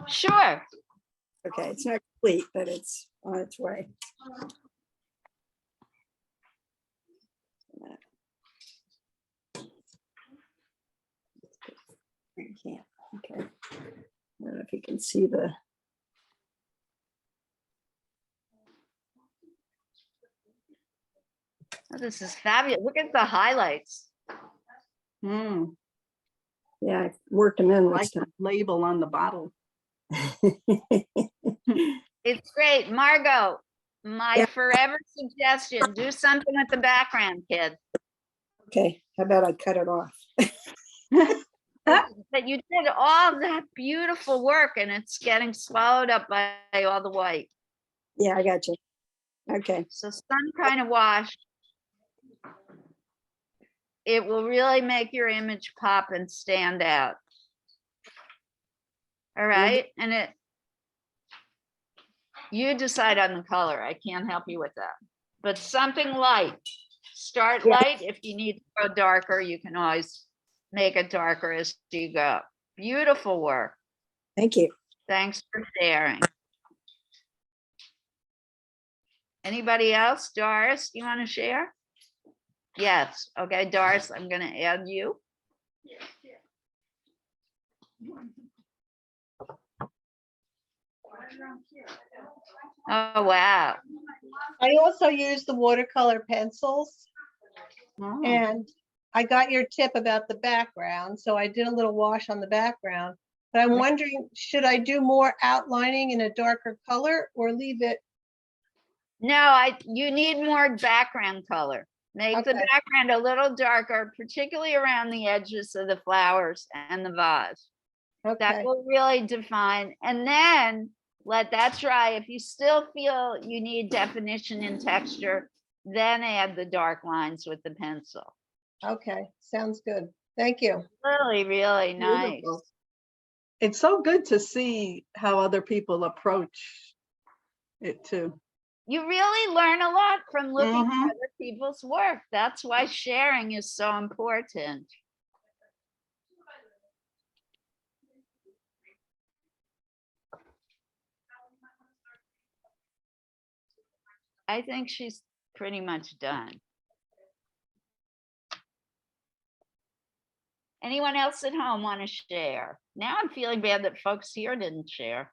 Sure. Okay, it's not complete, but it's on its way. I can't. Okay. I don't know if you can see the. Oh, this is fabulous. Look at the highlights. Hmm, Yeah, I worked them in like last the label on the bottle. time. It's great. Margot, my Yeah. forever suggestion, do something with the background, kid. Okay, how about I cut it off? But you did all that beautiful work and it's getting swallowed up by all the white. Yeah, I got you. Okay. So some kind of wash. It will really make your image pop and stand out. All right, and you decide on the color. I can't help you with that. But something light. Start Yeah. light. If you need to go darker, you can always make it darker as you go. Beautiful work. Thank you. Thanks for sharing. Anybody else? Doris, you want to share? Yes, okay, Doris, I'm gonna add you. Oh, wow. I also use the watercolor pencils, Oh, and I got your tip about the background, so I did a little wash on the background. But I'm wondering, should I do more outlining in a darker color or leave it? no, you need more background color. Make the Okay. background a little darker, particularly around the edges of the flowers and the vase. That Okay, will really define, and then let that dry. If you still feel you need definition and texture, then add the dark lines with the pencil. okay, sounds good. Thank you. Really, really nice. Beautiful. It's so good to see how other people approach it too. You really learn a lot from looking Mhm. at other people's work. That's why sharing is so important. I think she's pretty much done. Anyone else at home want to share? Now I'm feeling bad that folks here didn't share.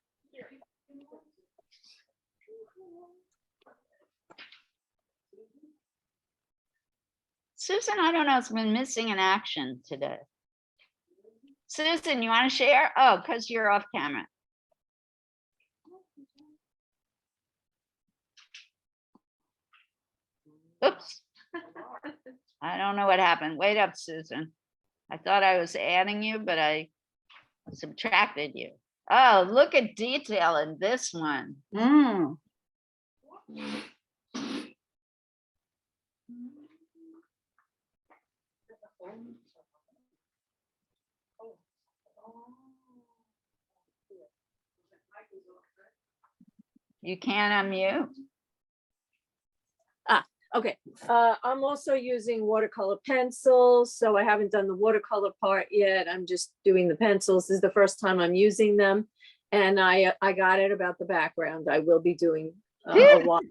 Susan, I don't know, has been missing in action today. Susan, you want to share? Oh, because you're off camera. Oops. I don't know what happened. Wait up, Susan. I thought I was adding you, but I subtracted you. Oh, look at detail in this one. Mm. You can't unmute. Okay, I'm also using watercolor pencils, so I haven't done the watercolor part yet. I'm just doing the pencils. This is the first time I'm using them. And I got it about the background. I will be doing a lot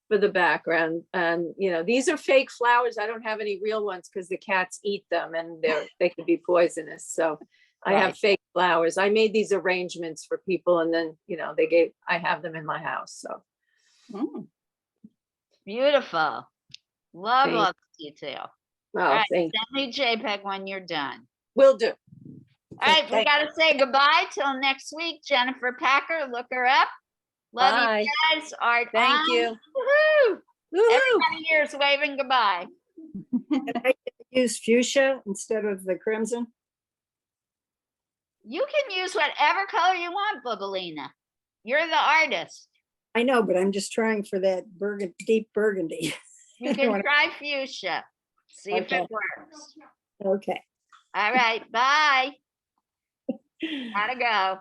for the background. And, you know, these are fake flowers. I don't have any real ones because the cats eat them and they could be poisonous. So I have Right. fake flowers. I made these arrangements for people and then, you know, I have them in my house, so. Mm. Beautiful. Love Thank- all the detail. Oh, All right, thank send me JPEG when you're done. Will do. All right, we Thank- gotta say goodbye till next week. Jennifer Packer, look her up. Love Bye. you guys. Art Thank on. you. Woo-hoo. Woo-hoo. Everybody here is waving goodbye. Use fuchsia instead of the crimson. You can use whatever color you want, Bubelina. You're the artist. I know, but I'm just trying for that deep burgundy. You can try fuchsia. See if Okay. it works. Okay. All right, bye. Gotta go.